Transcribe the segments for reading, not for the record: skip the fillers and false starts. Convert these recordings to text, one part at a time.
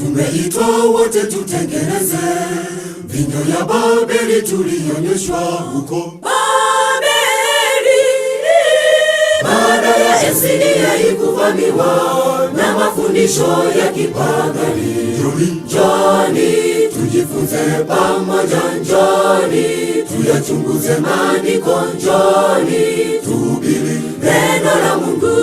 Tumeitwa wote tutengeneze vinyo ya Babeli tulionyeshwa huko Babeli. Baada ya Asiria kuvamiwa na mafundisho ya kipagani, njoni tujifunze pamoja, njoni tuyachunguze maandiko, njoni tuhubiri neno la Mungu.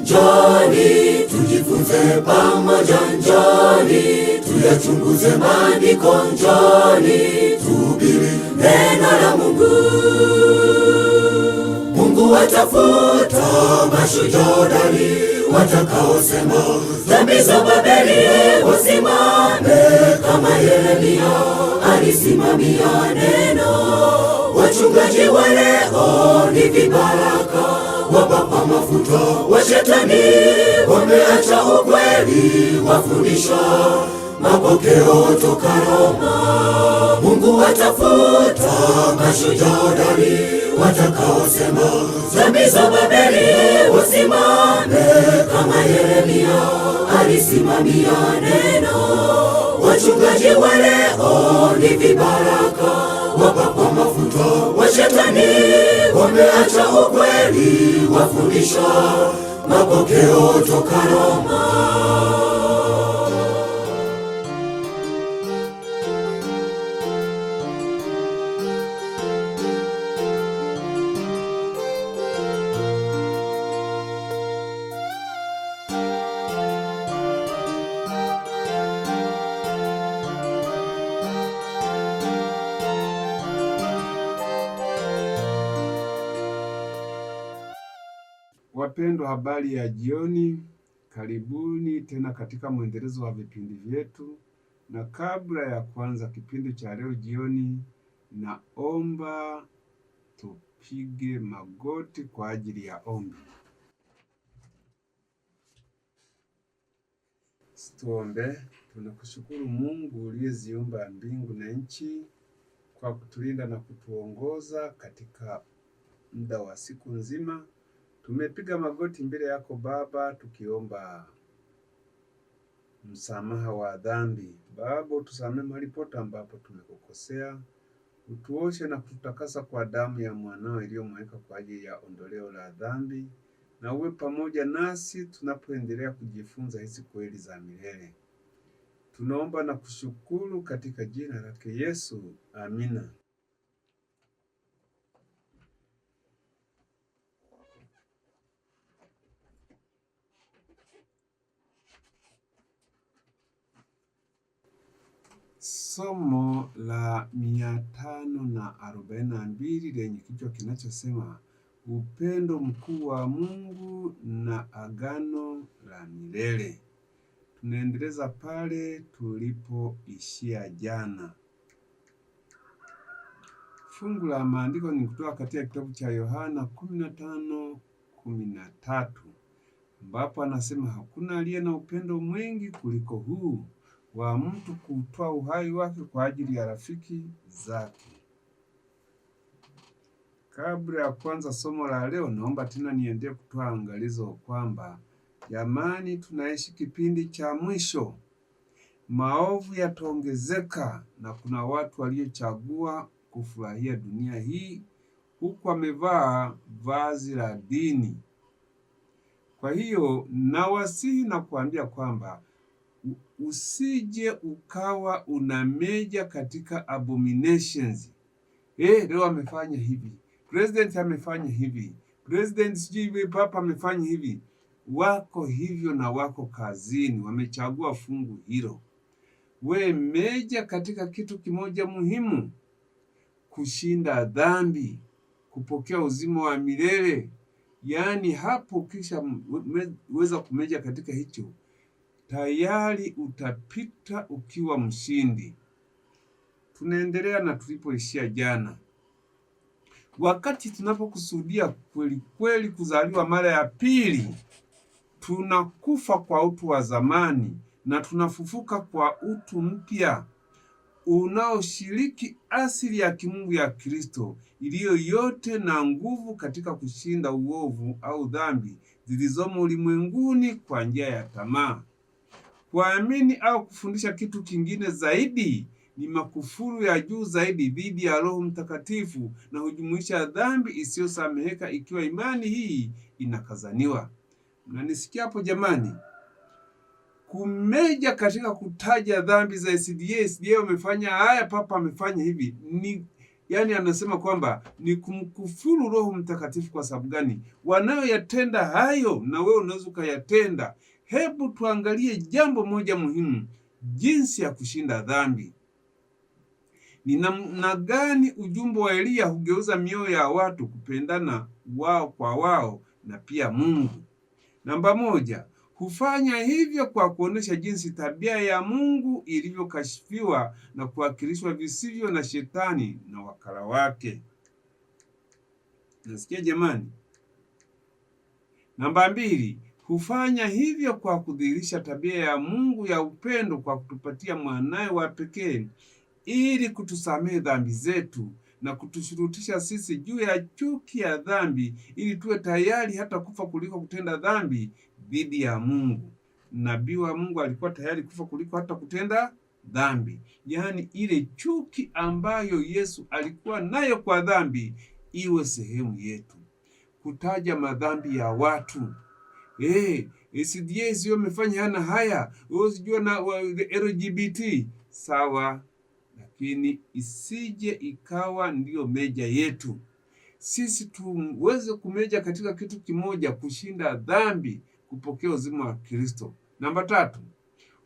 Njoni tujifunze pamoja, njoni tuyachunguze maandiko, njoni tuhubiri neno la Mungu. Mungu atafuta mashujaa watakaosema dhambi za Babeli wasimame, kama Yeremia alisimamia neno. Wachungaji wa leo ni vibaraka, wapakwa mafuta wa Shetani, wameacha ukweli, wafundisha mapokeo toka Roma. Mungu atafuta mashujaa watakaosema dhambi za Babeli wasimame, kama Yeremia alisimamia neno. Wachungaji wa leo ni vibaraka, wapakwa mafuta wa Shetani, wameacha ukweli, wafundisha mapokeo toka Roma. Wapendwa, habari ya jioni. Karibuni tena katika mwendelezo wa vipindi vyetu, na kabla ya kuanza kipindi cha leo jioni, naomba tupige magoti kwa ajili ya ombi. Tuombe. Tunakushukuru Mungu uliyeziumba mbingu na nchi, kwa kutulinda na kutuongoza katika muda wa siku nzima. Tumepiga magoti mbele yako Baba, tukiomba msamaha wa dhambi. Baba, utusamehe mahali pote ambapo tumekukosea, utuoshe na kututakasa kwa damu ya mwanao iliyomwagika kwa ajili ya ondoleo la dhambi, na uwe pamoja nasi tunapoendelea kujifunza hizi kweli za milele. Tunaomba na kushukuru katika jina lake Yesu, amina. Somo la 542 lenye kichwa kinachosema upendo mkuu wa Mungu na agano la milele. Tunaendeleza pale tulipoishia jana. Fungu la maandiko ni kutoka katika kitabu cha Yohana 15:13, ambapo anasema hakuna aliye na upendo mwingi kuliko huu wa mtu kutoa uhai wake kwa ajili ya rafiki zake. Kabla ya kuanza somo la leo, naomba tena niendelee kutoa angalizo kwamba jamani, tunaishi kipindi cha mwisho. Maovu yataongezeka na kuna watu waliochagua kufurahia dunia hii huku wamevaa vazi la dini. Kwa hiyo nawasihi na kuambia kwamba usije ukawa unameja katika abominations. Leo amefanya hivi, president amefanya hivi, president sijui papa amefanya hivi. Wako hivyo na wako kazini, wamechagua fungu hilo. We meja katika kitu kimoja muhimu: kushinda dhambi, kupokea uzima wa milele. Yaani hapo ukisha weza kumeja katika hicho, tayari utapita ukiwa mshindi. Tunaendelea na tulipoishia jana. Wakati tunapokusudia kweli kweli kuzaliwa mara ya pili, tunakufa kwa utu wa zamani na tunafufuka kwa utu mpya unaoshiriki asili ya kimungu ya Kristo, iliyo yote na nguvu katika kushinda uovu au dhambi zilizomo ulimwenguni kwa njia ya tamaa. Kuamini au kufundisha kitu kingine zaidi ni makufuru ya juu zaidi dhidi ya Roho Mtakatifu na hujumuisha dhambi isiyosameheka ikiwa imani hii inakazaniwa. Mnanisikia hapo jamani? Kumeja katika kutaja dhambi za SDA wamefanya haya, Papa amefanya hivi, yani anasema kwamba ni kumkufuru Roho Mtakatifu. Kwa sababu gani? Wanayoyatenda hayo na wewe unaweza ukayatenda. Hebu tuangalie jambo moja muhimu, jinsi ya kushinda dhambi. Ni namna gani ujumbe wa Eliya hugeuza mioyo ya watu kupendana wao kwa wao na pia Mungu. Namba moja, hufanya hivyo kwa kuonesha jinsi tabia ya Mungu ilivyokashifiwa na kuwakilishwa visivyo na Shetani na wakala wake. Nasikia jamani? Namba mbili, hufanya hivyo kwa kudhihirisha tabia ya Mungu ya upendo kwa kutupatia mwanaye wa pekee ili kutusamehe dhambi zetu na kutushurutisha sisi juu ya chuki ya dhambi ili tuwe tayari hata kufa kuliko kutenda dhambi dhidi ya Mungu. Nabii wa Mungu alikuwa tayari kufa kuliko hata kutenda dhambi. Yaani ile chuki ambayo Yesu alikuwa nayo kwa dhambi iwe sehemu yetu. Kutaja madhambi ya watu. SDA sio wamefanya haya. Usijua na LGBT. Sawa. Lakini isije ikawa ndiyo meja yetu. Sisi tuweze kumeja katika kitu kimoja, kushinda dhambi, kupokea uzima wa Kristo. Namba tatu,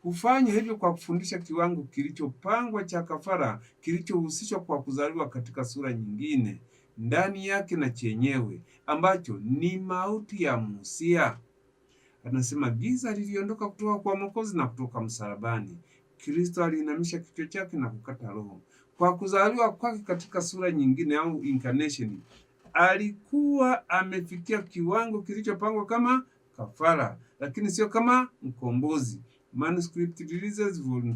hufanya hivyo kwa kufundisha kiwango kilichopangwa cha kafara kilichohusishwa kwa kuzaliwa katika sura nyingine ndani yake na chenyewe ambacho ni mauti ya musia. Anasema giza liliondoka kutoka kwa Mwokozi na kutoka msalabani. Kristo aliinamisha kichwa chake na kukata roho. Kwa kuzaliwa kwake katika sura nyingine au incarnation, alikuwa amefikia kiwango kilichopangwa kama kafara, lakini sio kama mkombozi. Manuscript Releases Volume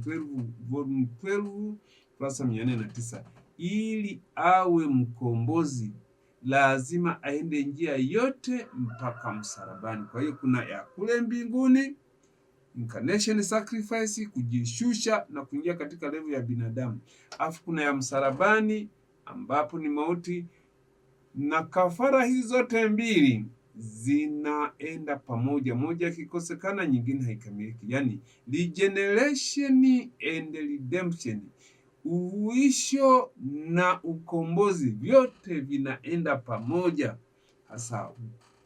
12 kurasa 409. Ili awe mkombozi lazima aende njia yote mpaka msalabani. Kwa hiyo kuna ya kule mbinguni, incarnation sacrifice, kujishusha na kuingia katika level ya binadamu. Afu kuna ya msalabani ambapo ni mauti, na kafara hizi zote mbili zinaenda pamoja. Moja ikikosekana nyingine haikamiliki. Yani regeneration and redemption, uhuisho na ukombozi, vyote vinaenda pamoja. Hasa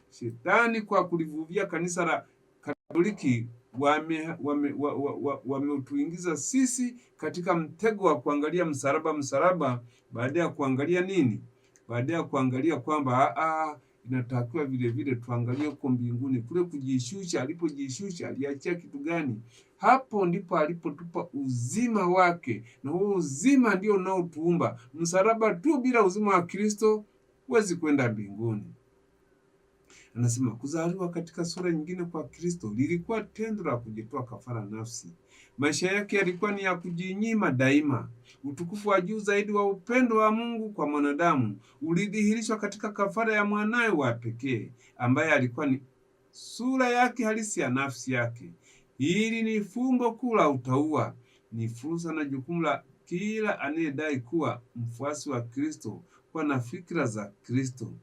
Shetani kwa kulivuvia kanisa la Katoliki wameutuingiza sisi katika mtego wa kuangalia msalaba baada ya kuangalia nini? Baada ya kuangalia kwamba inatakiwa vile vile tuangalie huko mbinguni kule kujishusha. Alipojishusha aliachia kitu gani? Hapo ndipo alipotupa uzima wake, na huo uzima ndio unaotuumba. Msalaba tu bila uzima wa Kristo huwezi kwenda mbinguni. Anasema kuzaliwa katika sura nyingine kwa Kristo lilikuwa tendo la kujitoa kafara nafsi. Maisha yake yalikuwa ni ya kujinyima daima. Utukufu wa juu zaidi wa upendo wa Mungu kwa mwanadamu ulidhihirishwa katika kafara ya mwanawe wa pekee, ambaye alikuwa ni sura yake halisi ya nafsi yake. Hili ni fumbo kuu la utauwa. Ni fursa na jukumu la kila anayedai kuwa mfuasi wa Kristo kuwa na fikra za Kristo.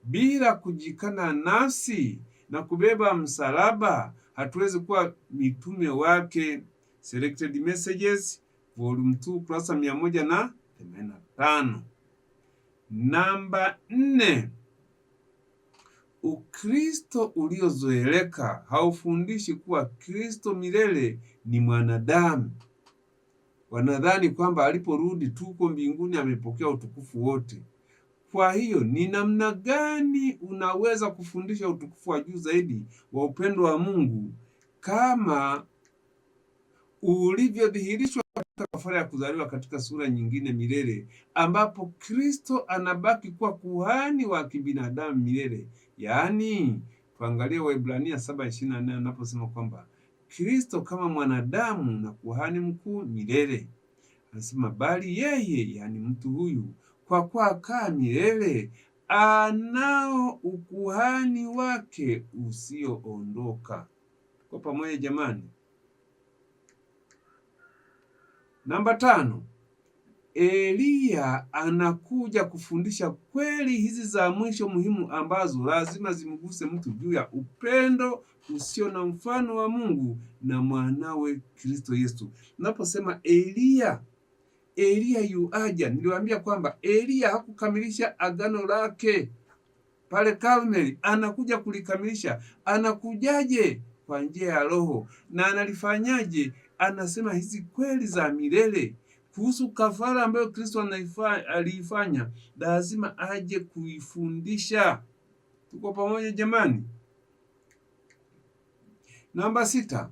Bila kujikana nafsi na kubeba msalaba, hatuwezi kuwa mitume wake. Selected Messages Volume 2 kurasa 185. Namba 4, Ukristo uliozoeleka haufundishi kuwa Kristo milele ni mwanadamu. Wanadhani kwamba aliporudi tuko mbinguni amepokea utukufu wote. Kwa hiyo ni namna gani unaweza kufundisha utukufu wa juu zaidi wa upendo wa Mungu kama ulivyodhihirishwa katika kafara ya kuzaliwa katika sura nyingine milele, ambapo Kristo anabaki kuwa kuhani wa kibinadamu milele? Yaani tuangalie Waebrania 7:24 anaposema kwamba Kristo kama mwanadamu na kuhani mkuu milele. Anasema bali yeye, yani mtu huyu, kwa kuwa akaa milele, anao ukuhani wake usioondoka. Kwa pamoja jamani. Namba 5, Eliya anakuja kufundisha kweli hizi za mwisho muhimu ambazo lazima zimguse mtu juu ya upendo usio na mfano wa Mungu na mwanawe Kristo Yesu. Naposema Eliya yuaja, niliwaambia kwamba Eliya hakukamilisha agano lake pale Karmeli, anakuja kulikamilisha. Anakujaje? Kwa njia ya Roho. Na analifanyaje? Anasema hizi kweli za milele kuhusu kafara ambayo Kristo aliifanya, lazima aje kuifundisha. Tuko pamoja jamani? Namba 6,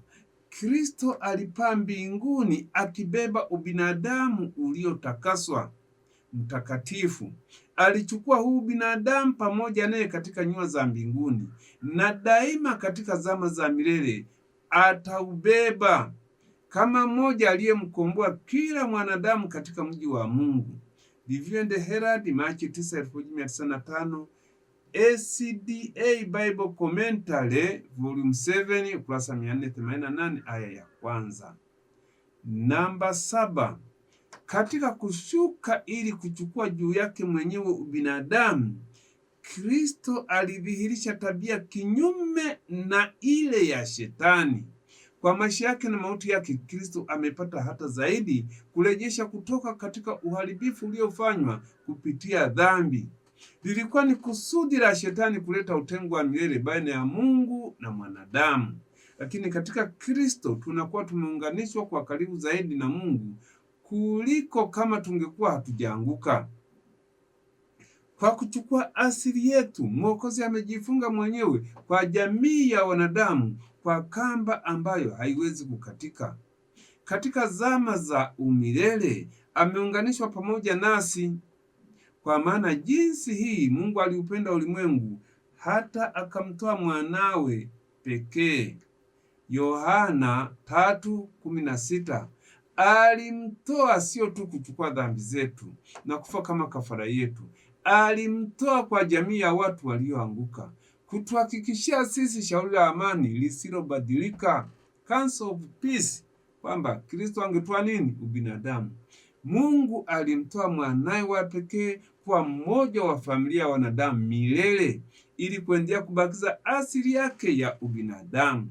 Kristo alipaa mbinguni akibeba ubinadamu uliotakaswa mtakatifu. Alichukua huu binadamu pamoja naye katika nyua za mbinguni, na daima katika zama za milele ataubeba kama mmoja aliyemkomboa kila mwanadamu katika mji wa Mungu. Review and Herald, Machi 9, 1995, ACDA Bible Commentary Volume 7, ukurasa 488, aya ya kwanza. Namba 7, katika kushuka ili kuchukua juu yake mwenyewe ubinadamu, Kristo alidhihirisha tabia kinyume na ile ya Shetani. Kwa maisha yake na mauti yake, Kristo amepata hata zaidi kurejesha kutoka katika uharibifu uliofanywa kupitia dhambi. Lilikuwa ni kusudi la Shetani kuleta utengo wa milele baina ya Mungu na mwanadamu, lakini katika Kristo tunakuwa tumeunganishwa kwa karibu zaidi na Mungu kuliko kama tungekuwa hatujaanguka. Kwa kuchukua asili yetu, Mwokozi amejifunga mwenyewe kwa jamii ya wanadamu kwa kamba ambayo haiwezi kukatika. Katika zama za umilele ameunganishwa pamoja nasi. Kwa maana jinsi hii Mungu aliupenda ulimwengu hata akamtoa mwanawe pekee. Yohana 3:16. Alimtoa sio tu kuchukua dhambi zetu na kufa kama kafara yetu. Alimtoa kwa jamii ya watu walioanguka, kutuhakikishia sisi shauri la amani lisilobadilika, counsel of peace, kwamba Kristo angetoa nini? Ubinadamu. Mungu alimtoa mwanawe wa pekee kuwa mmoja wa familia ya wanadamu milele, ili kuendelea kubakiza asili yake ya ubinadamu.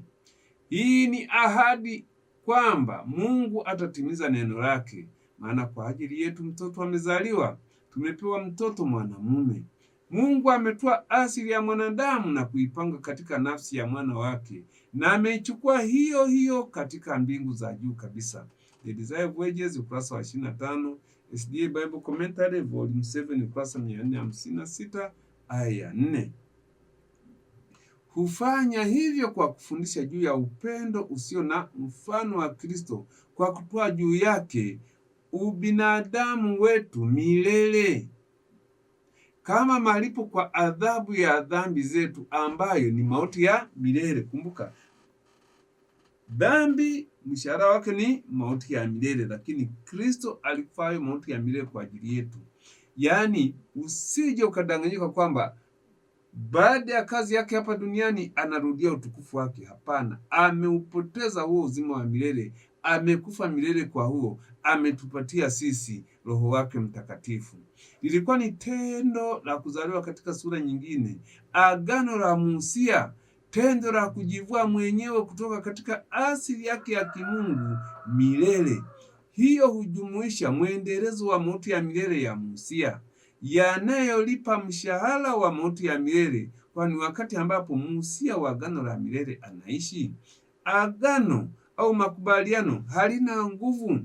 Hii ni ahadi kwamba Mungu atatimiza neno lake, maana kwa ajili yetu mtoto amezaliwa, tumepewa mtoto mwanamume. Mungu ametoa asili ya mwanadamu na kuipanga katika nafsi ya mwana wake, na ameichukua hiyo hiyo katika mbingu za juu kabisa. The Desire of Ages, ukurasa wa 25, SDA Bible Commentary Volume 7, ukurasa 456, aya ya 4. Hufanya hivyo kwa kufundisha juu ya upendo usio na mfano wa Kristo, kwa kutoa juu yake ubinadamu wetu milele kama malipo kwa adhabu ya dhambi zetu, ambayo ni mauti ya milele. Kumbuka, dhambi mshahara wake ni mauti ya milele, lakini Kristo alikufa mauti ya milele kwa ajili yetu. Yaani usije ukadanganyika kwamba baada ya kazi yake hapa duniani anarudia utukufu wake. Hapana, ameupoteza huo uzima wa milele, amekufa milele kwa huo, ametupatia sisi Roho wake Mtakatifu. Lilikuwa ni tendo la kuzaliwa katika sura nyingine, agano la Musia, tendo la kujivua mwenyewe kutoka katika asili yake ya kimungu milele. Hiyo hujumuisha mwendelezo wa mauti ya milele ya Musia, yanayolipa mshahara wa mauti ya milele, kwani wakati ambapo Musia wa agano la milele anaishi, agano au makubaliano halina nguvu.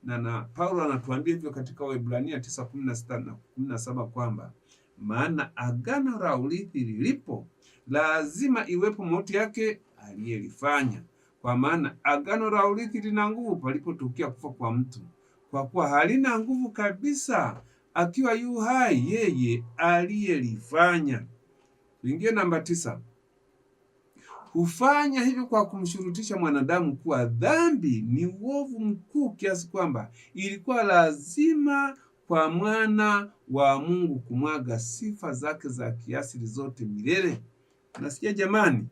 Na Paulo anatuambia hivyo katika Waebrania 9:16 na 17 kwamba maana agano la urithi lilipo, lazima iwepo mauti yake aliyelifanya. Kwa maana agano la urithi lina nguvu palipotokea kufa kwa mtu, kwa kuwa halina nguvu kabisa akiwa yu hai yeye aliyelifanya. Ingie namba 9. Hufanya hivyo kwa kumshurutisha mwanadamu kuwa dhambi ni uovu mkuu kiasi kwamba ilikuwa lazima kwa mwana wa Mungu kumwaga sifa zake za kiasili zote milele. Nasikia jamani?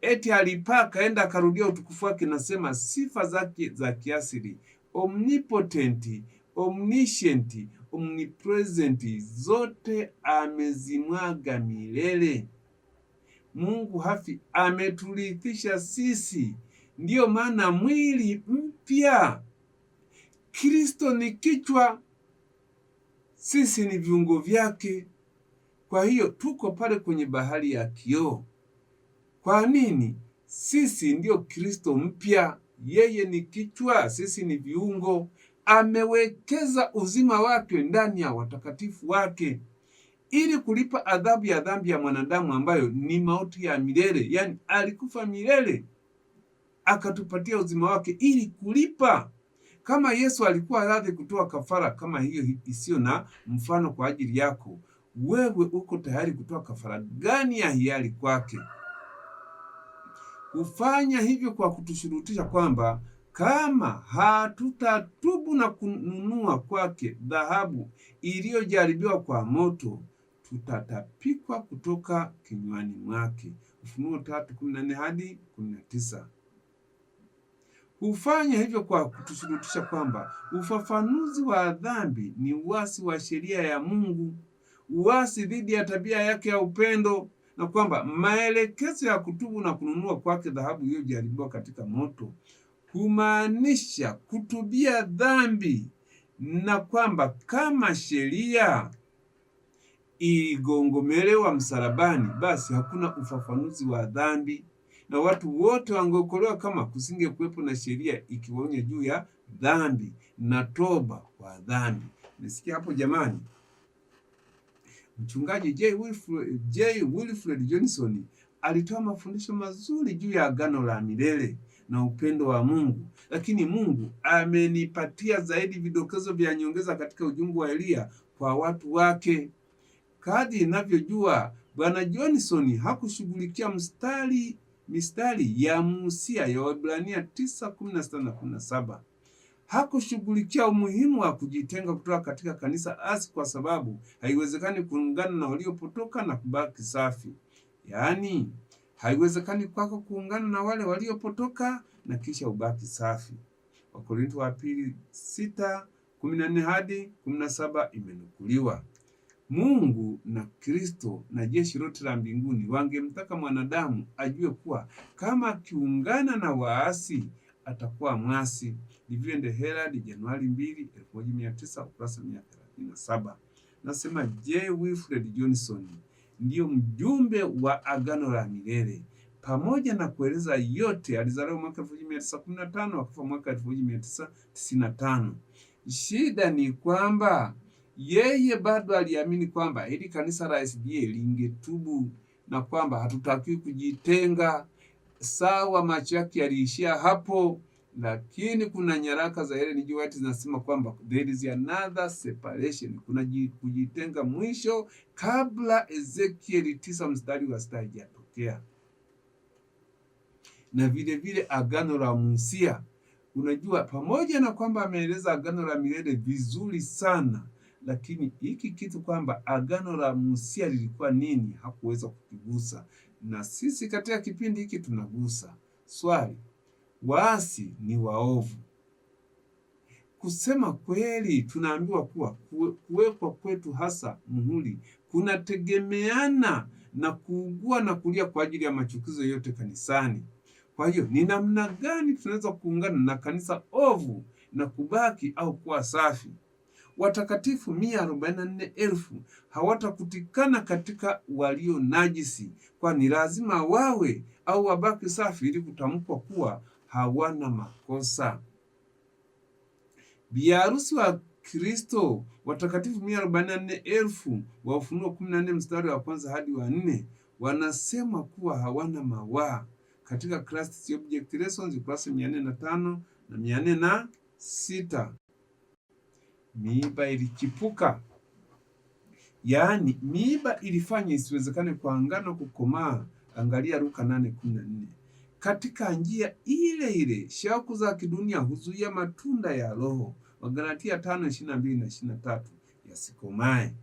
Eti alipaa kaenda akarudia utukufu wake, nasema sifa zake za kiasili, omnipotent, omniscient, omnipresent, zote amezimwaga milele. Mungu hafi, ameturithisha sisi. Ndiyo maana mwili mpya. Kristo ni kichwa, sisi ni viungo vyake. Kwa hiyo tuko pale kwenye bahari ya kioo. Kwa nini? Sisi ndio Kristo mpya, yeye ni kichwa, sisi ni viungo. Amewekeza uzima wake ndani ya watakatifu wake ili kulipa adhabu ya dhambi ya mwanadamu ambayo ni mauti ya milele. Yaani alikufa milele akatupatia uzima wake ili kulipa. Kama Yesu alikuwa radhi kutoa kafara kama hiyo isiyo na mfano kwa ajili yako, wewe uko tayari kutoa kafara gani ya hiari kwake? Kufanya hivyo kwa kutushurutisha kwamba kama hatutatubu na kununua kwake dhahabu iliyojaribiwa kwa moto, tutatapikwa kutoka kinywani mwake. Ufunuo 3:14 hadi 19. Hufanya hivyo kwa kutushurutisha kwamba ufafanuzi wa dhambi ni uasi wa sheria ya Mungu, uasi dhidi ya tabia yake ya upendo, na kwamba maelekezo ya kutubu na kununua kwake dhahabu iliyojaribiwa katika moto humaanisha kutubia dhambi, na kwamba kama sheria igongomelewa msalabani, basi hakuna ufafanuzi wa dhambi na watu wote wangeokolewa kama kusinge kuwepo na sheria ikiwaonya juu ya dhambi na toba kwa dhambi. Nisikia hapo jamani? Mchungaji J. Wilfred Johnson alitoa mafundisho mazuri juu ya agano la milele na upendo wa Mungu, lakini Mungu amenipatia zaidi vidokezo vya nyongeza katika ujumbe wa Elia kwa watu wake. Kadri ninavyojua, Bwana Johnson hakushughulikia mistari ya Musia ya Waebrania 9:16 na 17. Hakushughulikia umuhimu wa kujitenga kutoka katika kanisa asi, kwa sababu haiwezekani kuungana na waliopotoka na kubaki safi. Yaani, haiwezekani kwako kuungana na wale waliopotoka na kisha ubaki safi. Wakorintho wa pili 6:14 hadi 17 imenukuliwa. Mungu na Kristo na jeshi lote la mbinguni wangemtaka mwanadamu ajue kuwa kama akiungana na waasi atakuwa mwasi. Livende Herald, Januari 2, 1900, ukurasa 137. Nasema J. Wilfred Johnson ndiyo mjumbe wa agano la milele. Pamoja na kueleza yote, alizaliwa mwaka 1915 akafa mwaka 1995. Shida ni kwamba yeye bado aliamini kwamba hili kanisa la SDA lingetubu na kwamba hatutakiwi kujitenga. Sawa, macho yake yaliishia hapo, lakini kuna nyaraka za Ellen G. White zinasema kwamba there is another separation, kuna kujitenga mwisho kabla Ezekieli 9:6 haijatokea. Na vile vile agano la Musia, unajua, pamoja na kwamba ameeleza agano la milele vizuri sana, lakini hiki kitu kwamba agano la Musia lilikuwa nini hakuweza kukigusa, na sisi katika kipindi hiki tunagusa. Swali, waasi ni waovu? Kusema kweli, tunaambiwa kuwa kuwekwa kwetu hasa muhuri kunategemeana na kuugua na kulia kwa ajili ya machukizo yote kanisani. Kwa hiyo ni namna gani tunaweza kuungana na kanisa ovu na kubaki au kuwa safi? Watakatifu 144,000 hawatakutikana katika walio najisi, kwani lazima wawe au wabaki safi ili kutamkwa kuwa hawana makosa. Biharusi wa Kristo, watakatifu 144,000 wa Ufunuo 14 mstari wa 1 hadi wa 4 wanasema kuwa hawana mawaa katika Christ's Object Lessons ukurasa 405 na 406. Miiba ilichipuka, yaani miiba ilifanya isiwezekane kwa ngano kukomaa. Angalia Luka 8:14. Katika njia ile ile shauku za kidunia huzuia matunda ya Roho. Wagalatia 5:22 na 23. yasikomae.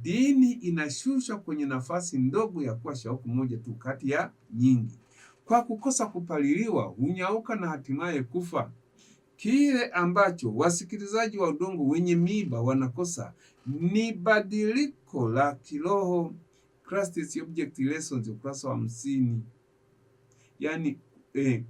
Dini inashushwa kwenye nafasi ndogo ya kuwa shauku moja tu kati ya nyingi. Kwa kukosa kupaliliwa, hunyauka na hatimaye kufa. Kile ambacho wasikilizaji wa udongo wenye miiba wanakosa ni badiliko la kiroho. Christ's Object Lessons, ukurasa wa 50. Yaani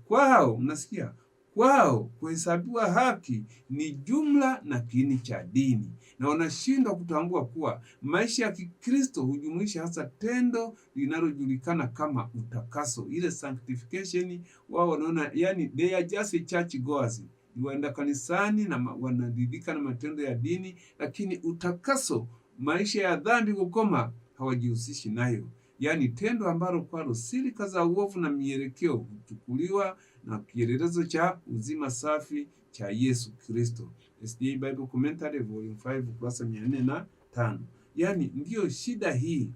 kwao, mnasikia? Kwao kuhesabiwa haki ni jumla na kiini cha dini, na wanashindwa kutambua kuwa maisha ya Kikristo hujumuisha hasa tendo linalojulikana kama utakaso, ile sanctification. Wao wanaona, yani they are just church goers, waenda kanisani na wanaridhika na matendo ya dini, lakini utakaso, maisha ya dhambi kukoma, hawajihusishi nayo. Yaani tendo ambalo kwalo silika za uovu na mielekeo huchukuliwa na kielelezo cha uzima safi cha Yesu Kristo. SDA Bible Commentary Volume 5 ukurasa 405. Yaani ndiyo shida hii.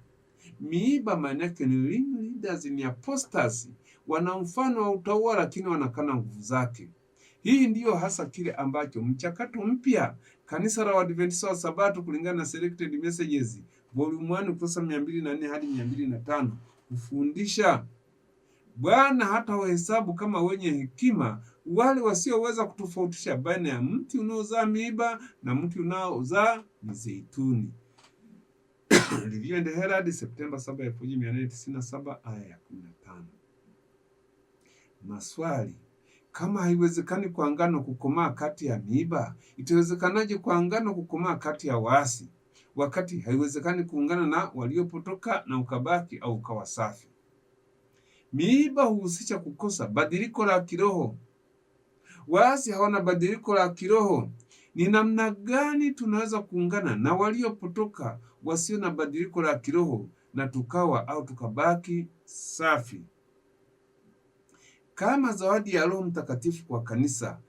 Miiba maana yake ni leaders, ni apostasy. Wana mfano wa utauwa lakini wanakana nguvu zake. Hii ndiyo hasa kile ambacho mchakato mpya kanisa la Waadventista wa Sabato kulingana na Selected Messages Volume 1 ukurasa 204 hadi 205 kufundisha. Bwana hata wahesabu kama wenye hekima wale wasioweza kutofautisha baina ya mti unaozaa miiba na mti unaozaa mizeituni. Review and Herald, Septemba 7, 1897, aya ya 15. Maswali: kama haiwezekani kwa ngano kukomaa kati ya miiba, itawezekanaje kwa ngano kukomaa kati ya waasi, wakati haiwezekani kuungana na waliopotoka na ukabaki au ukawa safi? Miiba huhusisha kukosa badiliko la kiroho. Waasi hawana badiliko la kiroho. Ni namna gani tunaweza kuungana na waliopotoka wasio na badiliko la kiroho na tukawa au tukabaki safi? Kama zawadi ya Roho Mtakatifu kwa kanisa,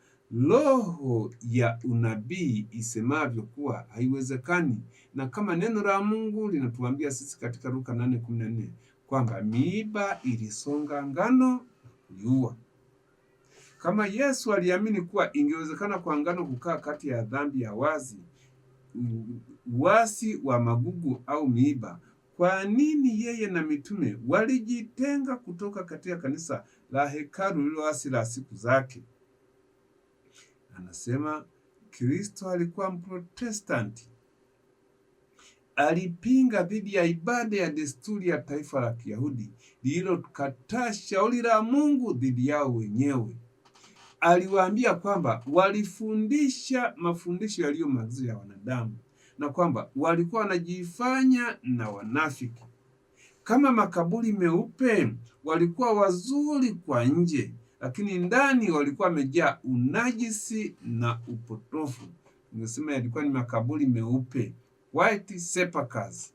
roho ya unabii isemavyo kuwa haiwezekani, na kama neno la Mungu linatuambia sisi katika Luka 8:14 kwamba miiba ilisonga ngano na kuiua. Kama Yesu aliamini kuwa ingewezekana kwa ngano kukaa kati ya dhambi ya uasi wa magugu au miiba, kwa nini yeye na mitume walijitenga kutoka katika kanisa la hekalu lililoasi la siku zake? Anasema Kristo alikuwa Mprotestanti. Alipinga dhidi ya ibada ya desturi ya taifa la Kiyahudi lililokataa shauri la Mungu dhidi yao wenyewe. Aliwaambia kwamba walifundisha mafundisho yaliyo maagizo ya wanadamu na kwamba walikuwa wanajifanya na wanafiki. Kama makaburi meupe, walikuwa wazuri kwa nje, lakini ndani walikuwa wamejaa unajisi na upotofu. Tungesema yalikuwa ni makaburi meupe, white sepulchres.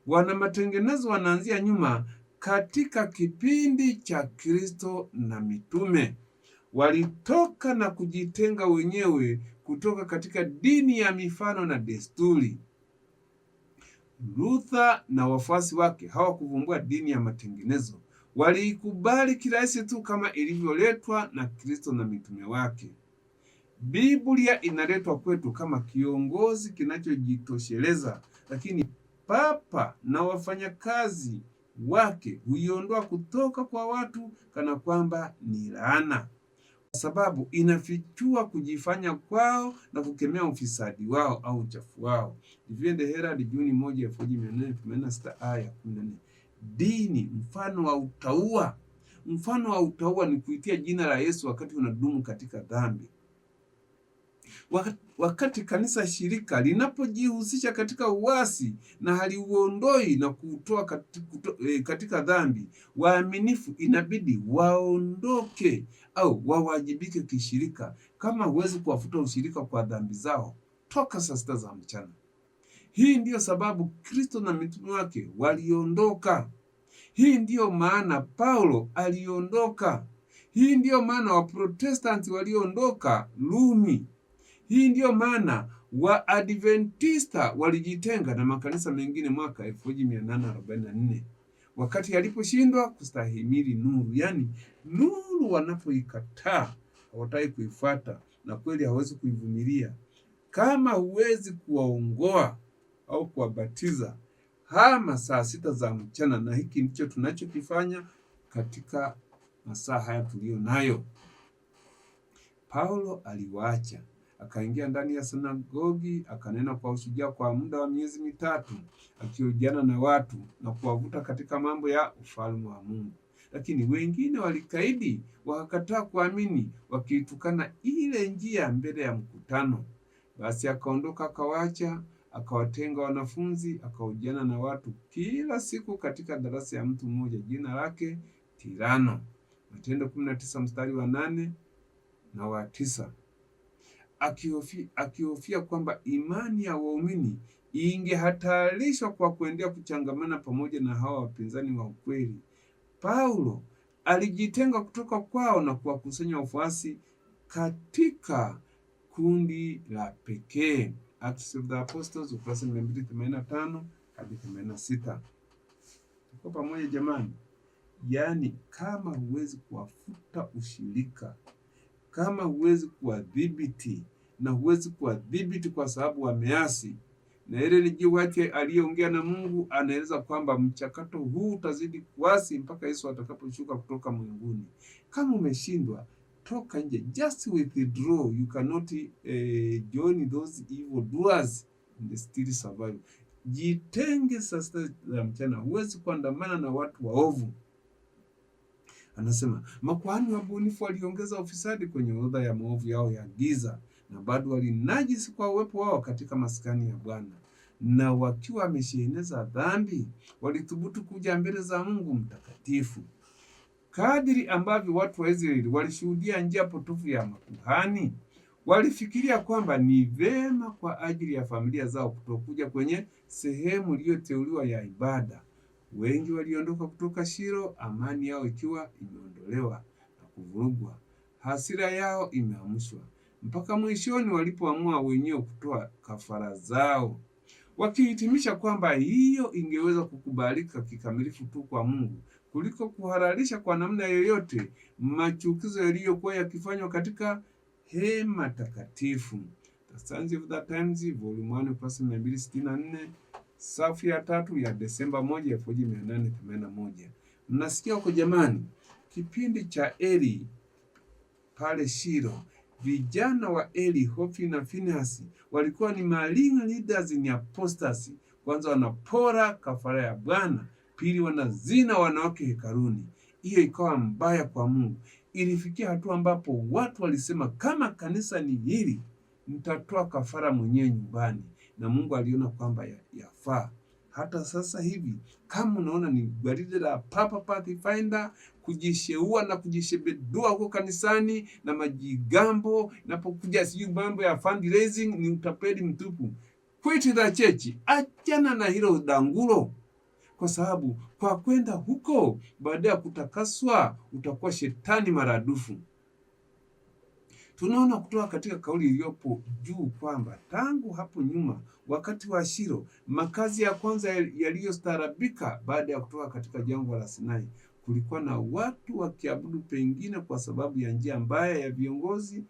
Wana matengenezo wanaanzia nyuma katika kipindi cha Kristo na mitume. Walitoka na kujitenga wenyewe kutoka katika dini ya mifano na desturi. Luther na wafuasi wake hawakuvumbua dini ya matengenezo. Waliikubali kirahisi tu kama ilivyoletwa na Kristo na mitume wake. Biblia inaletwa kwetu kama kiongozi kinachojitosheleza, lakini papa na wafanyakazi wake huiondoa kutoka kwa watu kana kwamba ni laana, kwa sababu inafichua kujifanya kwao na kukemea ufisadi wao au uchafu wao. Review and Herald, Juni 1, 1886, aya 14. Dini mfano wa utauwa. Mfano wa utauwa ni kuitia jina la Yesu wakati unadumu katika dhambi. Wakati kanisa shirika linapojihusisha katika uasi na haliuondoi na kuutoa katika dhambi, waaminifu inabidi waondoke au wawajibike kishirika. Kama huwezi kuwafuta ushirika kwa dhambi zao, toka saa 6 za mchana. Hii ndiyo sababu Kristo na mitume wake waliondoka. Hii ndiyo maana Paulo aliondoka. Hii ndiyo maana Waprotestanti waliondoka Rumi. Hii ndiyo maana Waadventista walijitenga na makanisa mengine mwaka 1844 wakati aliposhindwa kustahimili nuru. Yaani nuru wanapoikataa, hawataki kuifuata, na kweli hawezi kuivumilia. kama huwezi kuwaongoa au kuwabatiza, hama saa 6 za mchana, na hiki ndicho tunachokifanya katika masaa haya tuliyo nayo. Paulo aliwaacha, akaingia ndani ya sinagogi, akanena kwa ushujaa kwa muda wa miezi 3, akihojiana na watu na kuwavuta katika mambo ya ufalme wa Mungu. Lakini wengine walikaidi, wakakataa kuamini, wakiitukana ile njia mbele ya mkutano. Basi akaondoka, akawaacha, akawatenga wanafunzi, akahojiana na watu kila siku katika darasa ya mtu mmoja, jina lake Tirano. Matendo 19 mstari wa 8 na wa 9. Akihofia kwamba imani ya waumini ingehatarishwa kwa kuendelea kuchangamana pamoja na hawa wapinzani wa ukweli, Paulo alijitenga kutoka kwao na kuwakusanya wafuasi katika kundi la pekee. Acts of the Apostles ukurasa 285 hadi 86. Tuko pamoja jamani? Yaani, kama huwezi kuwafuta ushirika, kama huwezi kuwadhibiti, na huwezi kuwadhibiti kwa sababu wameasi, na ile lijio wake aliyeongea na Mungu anaeleza kwamba mchakato huu utazidi kuasi mpaka Yesu atakaposhuka kutoka mbinguni. Kama umeshindwa, toka nje, just withdraw. You cannot join those evil doers and still survive. Jitenge saa 6 za mchana, huwezi kuandamana na watu waovu. Anasema makuhani wabunifu waliongeza ufisadi kwenye orodha ya maovu yao ya giza, na bado walinajisi kwa uwepo wao katika maskani ya Bwana. Na wakiwa wamesheneza dhambi, walithubutu kuja mbele za Mungu mtakatifu. Kadiri ambavyo watu wa Israeli walishuhudia njia potofu ya makuhani, walifikiria kwamba ni vema kwa ajili ya familia zao kutokuja kwenye sehemu iliyoteuliwa ya ibada. Wengi waliondoka kutoka Shilo, amani yao ikiwa imeondolewa na kuvurugwa, hasira yao imeamshwa, mpaka mwishoni walipoamua wenyewe kutoa kafara zao, wakihitimisha kwamba hiyo ingeweza kukubalika kikamilifu tu kwa Mungu kuliko kuhalalisha kwa namna yoyote machukizo yaliyokuwa yakifanywa katika hema takatifu. The Sons of the Times, Volume 1, ukurasa 264, safu ya 3 ya Desemba 1, 1881. Mnasikia huko jamani? Kipindi cha Eli pale Shilo, vijana wa Eli, Hofni na Finehasi, walikuwa ni malign leaders in apostasy. Kwanza wanapora kafara ya Bwana, pili wanazina wanawake hekaluni. Hiyo ikawa mbaya kwa Mungu. Ilifikia hatua ambapo watu walisema, kama kanisa ni hili, mtatoa kafara mwenyewe nyumbani, na Mungu aliona kwamba yafaa. Hata sasa hivi, kama unaona ni gwaride la Papa Pathfinder kujisheua na kujishebedua huko kanisani na majigambo, napokuja sijui mambo ya fundraising, ni utapeli mtupu. Quit the church, achana na hilo dangulo, kwa sababu kwa kwenda huko baada ya kutakaswa utakuwa shetani maradufu. Tunaona kutoka katika kauli iliyopo juu kwamba tangu hapo nyuma, wakati wa Shilo, makazi ya kwanza yaliyostaarabika baada ya kutoka katika jangwa la Sinai, kulikuwa na watu wakiabudu pengine kwa sababu ya njia mbaya ya viongozi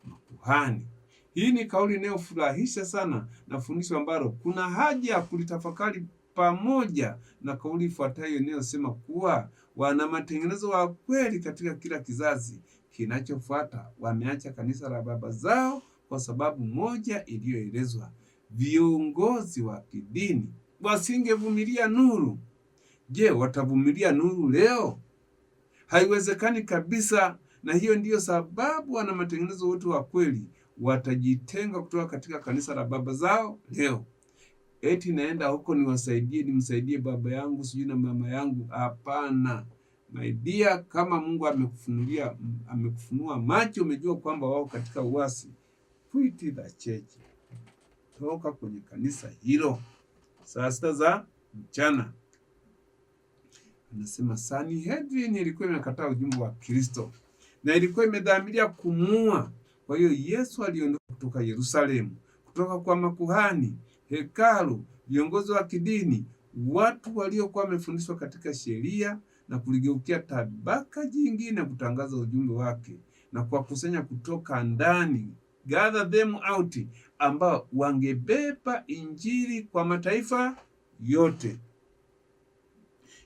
makuhani. Hii ni kauli inayofurahisha sana na fundisho ambalo kuna haja ya kulitafakari pamoja na kauli ifuatayo inayosema kuwa wana matengenezo wa kweli katika kila kizazi kinachofuata wameacha kanisa la baba zao kwa sababu moja iliyoelezwa: viongozi wa kidini wasingevumilia nuru. Je, watavumilia nuru leo? Haiwezekani kabisa, na hiyo ndiyo sababu wana matengenezo wote wa kweli watajitenga kutoka katika kanisa la baba zao leo. Eti naenda huko nimsaidie baba yangu sijui na mama yangu. Hapana. My dear, kama Mungu amekufunua macho, umejua kwamba wao katika uasi, quit the church. Toka kwenye kanisa hilo saa 6 za mchana. Anasema Sanhedrin ilikuwa imekataa ujumbe wa Kristo na ilikuwa imedhamiria kumuua. Kwa hiyo Yesu aliondoka kutoka Yerusalemu, kutoka kwa makuhani, hekalu, viongozi wa kidini, watu waliokuwa wamefundishwa katika sheria, na kuligeukia tabaka jingine kutangaza ujumbe wake na kuwakusanya kutoka ndani, gather them out, ambao wangebeba injili kwa mataifa yote.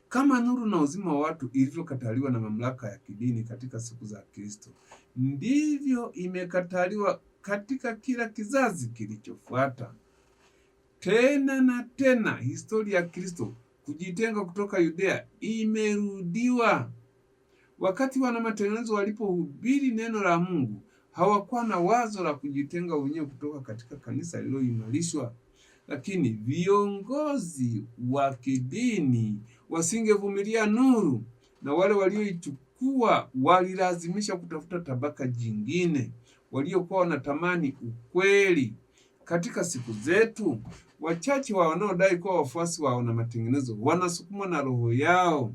Kama nuru na uzima wa watu ilivyokataliwa na mamlaka ya kidini katika siku za Kristo, ndivyo imekataliwa katika kila kizazi kilichofuata. Tena na tena, historia ya Kristo kujitenga kutoka Yudea imerudiwa. Wakati wana matengenezo walipohubiri neno la Mungu, hawakuwa na wazo la kujitenga wenyewe kutoka katika kanisa lililoimarishwa. Lakini viongozi wa kidini wasingevumilia nuru, na wale walioichukua walilazimisha kutafuta tabaka jingine waliokuwa wanatamani ukweli. Katika siku zetu, wachache wanaodai kuwa wafuasi wa wana matengenezo wanasukumwa na roho yao.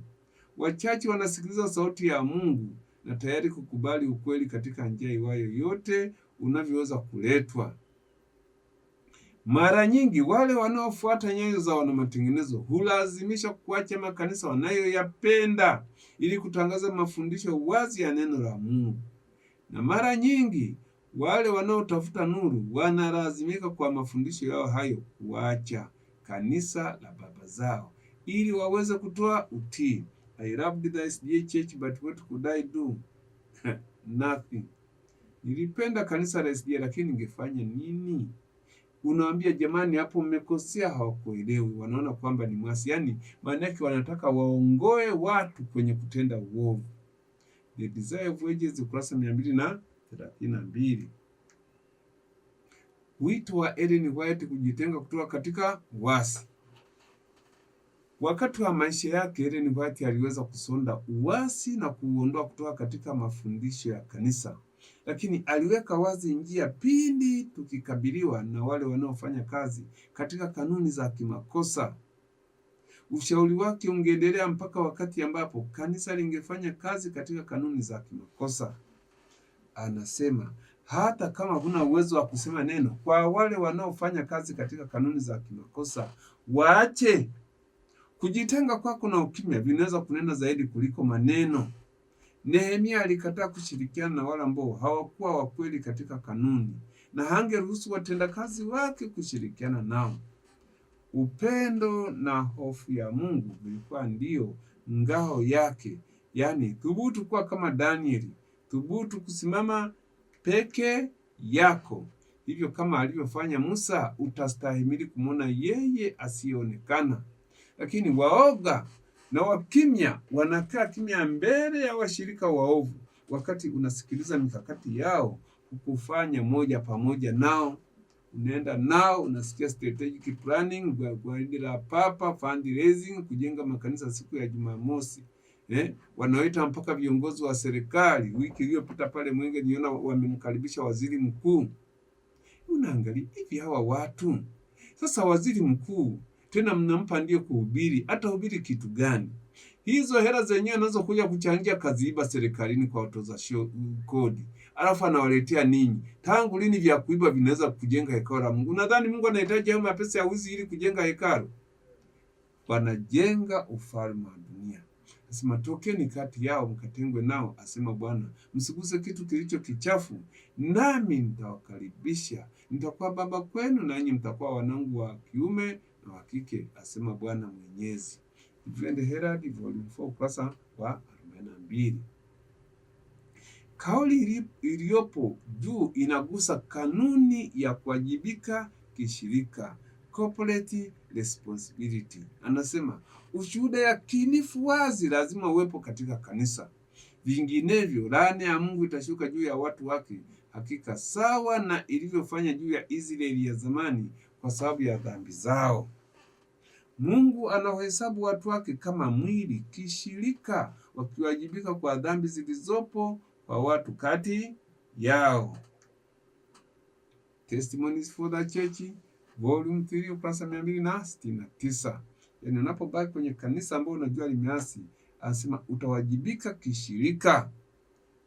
Wachache wanasikiliza sauti ya Mungu na tayari kukubali ukweli katika njia iwayo yote unavyoweza kuletwa. Mara nyingi wale wanaofuata nyayo za wana matengenezo hulazimisha kuacha makanisa wanayoyapenda ili kutangaza mafundisho wazi ya neno la Mungu. Na mara nyingi wale wanaotafuta nuru wanalazimika kwa mafundisho yao hayo kuacha kanisa la baba zao ili waweze kutoa utii. I loved the SDA church, but what could I do? Nothing. Nilipenda kanisa la SDA lakini ningefanya nini? Unawaambia jamani, hapo mmekosea, hawakuelewi. Wanaona kwamba ni mwasi, yaani maana yake wanataka waongoe watu kwenye kutenda uovu. The Desire of Ages, ukurasa 232. Wito wa Ellen White kujitenga kutoka katika uasi. Wakati wa maisha yake, Ellen White aliweza kusonda uasi na kuuondoa kutoka katika mafundisho ya kanisa, lakini aliweka wazi njia pindi tukikabiliwa na wale wanaofanya kazi katika kanuni za kimakosa. Ushauri wake ungeendelea mpaka wakati ambapo kanisa lingefanya kazi katika kanuni za kimakosa. Anasema, hata kama huna uwezo wa kusema neno kwa wale wanaofanya kazi katika kanuni za kimakosa, waache. Kujitenga kwako na ukimya vinaweza kunena zaidi kuliko maneno. Nehemia alikataa kushirikiana na wale ambao hawakuwa wa kweli katika kanuni, na hangeruhusu watendakazi wake kushirikiana nao. Upendo na hofu ya Mungu vilikuwa ndio ngao yake, yaani thubutu kuwa kama Danieli, thubutu kusimama peke yako. Hivyo kama alivyofanya Musa, utastahimili kumwona yeye asiyeonekana. Lakini waoga na wakimya wanakaa kimya mbele ya washirika waovu, wakati unasikiliza mikakati yao kukufanya moja pamoja nao. Unaenda nao, unasikia strategic planning, gwaride la papa, fundraising, kujenga makanisa siku ya Jumamosi. Wanaoita mpaka viongozi wa serikali. Wiki iliyopita pale Mwenge niona wamemkaribisha waziri mkuu. Unaangalia hivi hawa watu. Sasa waziri mkuu tena mnampa ndiye kuhubiri, atahubiri kitu gani? Hizo hela zenyewe anazokuja kuchangia kaziiba serikalini kwa watoza kodi, alafu anawaletea ninyi. Tangu lini vya kuiba vinaweza kujenga hekalu la Mungu? Nadhani Mungu anahitaji hayo mapesa ya wizi ili kujenga hekalu? Wanajenga ufalme wa dunia. Asema, tokeni kati yao mkatengwe nao, asema Bwana, msiguse kitu kilicho kichafu, nami nitawakaribisha. Nitakuwa baba kwenu, nanyi mtakuwa wanangu wa kiume na wa kike, asema Bwana Mwenyezi. Cleveland Herald, volume 4, ukurasa wa 42. Kauli iliyopo juu inagusa kanuni ya kuwajibika kishirika, corporate responsibility. Anasema ushuhuda yakinifu wazi lazima uwepo katika kanisa, vinginevyo laana ya Mungu itashuka juu ya watu wake, hakika sawa na ilivyofanya juu ya Israeli ya zamani kwa sababu ya dhambi zao. Mungu anawahesabu watu wake kama mwili kishirika, wakiwajibika kwa dhambi zilizopo kwa watu kati yao. Testimonies for the Church, volume 3, ukurasa 269. Yaani unapobaki kwenye kanisa ambao unajua limeasi, anasema utawajibika kishirika.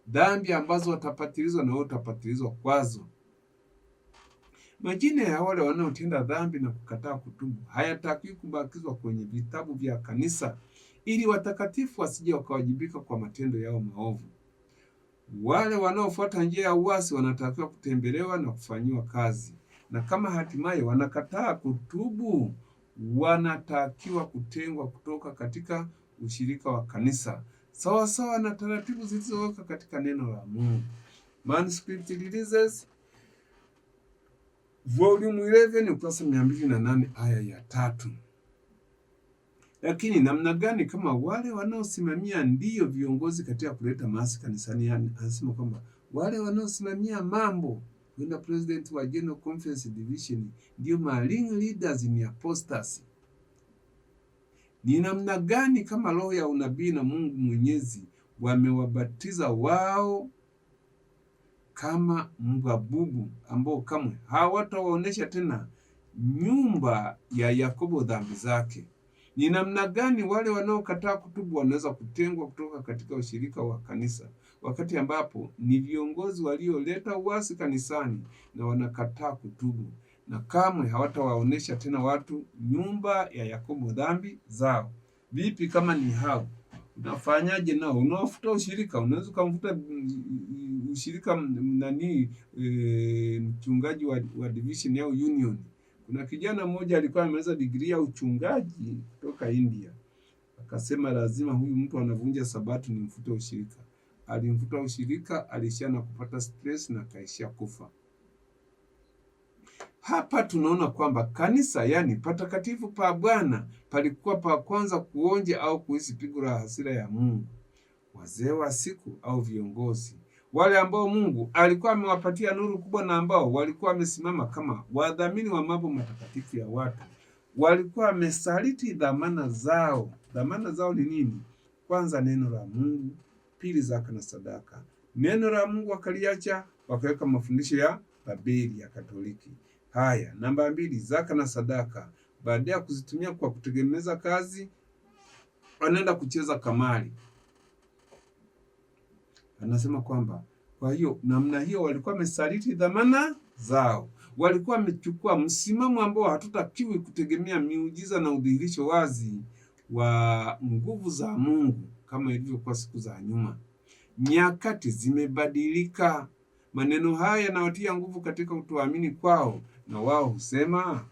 Dhambi ambazo watapatilizwa na wewe utapatilizwa kwazo. Majina ya wale wanaotenda dhambi na kukataa kutubu hayatakiwi kubakizwa kwenye vitabu vya kanisa, ili watakatifu wasije wakawajibika kwa matendo yao maovu. Wale wanaofuata njia ya uasi wanatakiwa kutembelewa na kufanyiwa kazi. na kama hatimaye wanakataa kutubu, wanatakiwa kutengwa kutoka katika ushirika wa kanisa, sawa sawa na taratibu zilizowekwa katika neno la Mungu. Manuscript Releases Volume 11 ukurasa 208 aya ya 3. Lakini namna gani kama wale wanaosimamia ndiyo viongozi katika kuleta maasi kanisani? Yani anasema kwamba wale wanaosimamia mambo, kwenda president wa General Conference Division, ndio maling leaders in apostasy. Ni namna gani kama roho ya unabii na Mungu Mwenyezi wamewabatiza wao kama mgabubu ambao kamwe hawatawaonesha tena nyumba ya Yakobo dhambi zake? Ni namna gani wale wanaokataa kutubu wanaweza kutengwa kutoka katika ushirika wa kanisa, wakati ambapo ni viongozi walioleta uasi kanisani na wanakataa kutubu, na kamwe hawatawaonesha tena watu nyumba ya Yakobo dhambi zao? Vipi kama ni hao? Unafanyaje nao? Unawafuta ushirika? Unaweza kumfuta ushirika mchungaji wa division au union. Kuna kijana mmoja alikuwa ameweza degree ya uchungaji kutoka India. Akasema lazima huyu mtu anavunja sabato nimfute ushirika. Alimfuta ushirika, alishia na kupata stress na kaishia kufa. Hapa tunaona kwamba kanisa, yani patakatifu pa Bwana, palikuwa pa kwanza kuonja au kuhisi pigo la hasira ya Mungu. Wazee wa siku au viongozi wale ambao Mungu alikuwa amewapatia nuru kubwa na ambao walikuwa wamesimama kama wadhamini wa mambo matakatifu ya watu, walikuwa wamesaliti dhamana zao. Dhamana zao ni nini? Kwanza neno la Mungu, pili zaka na sadaka. Neno la Mungu wakaliacha, wakaweka mafundisho ya Babeli ya Katoliki. Haya, namba 2, zaka na sadaka. Baada ya kuzitumia kwa kutegemeza kazi, wanaenda kucheza kamari. Anasema kwamba kwa hiyo namna hiyo walikuwa wamesaliti dhamana zao. Walikuwa wamechukua msimamo ambao hatutakiwi kutegemea miujiza na udhihirisho wazi wa nguvu za Mungu kama ilivyokuwa siku za nyuma. Nyakati zimebadilika. Maneno haya yanawatia nguvu katika kutoamini kwao, na wao husema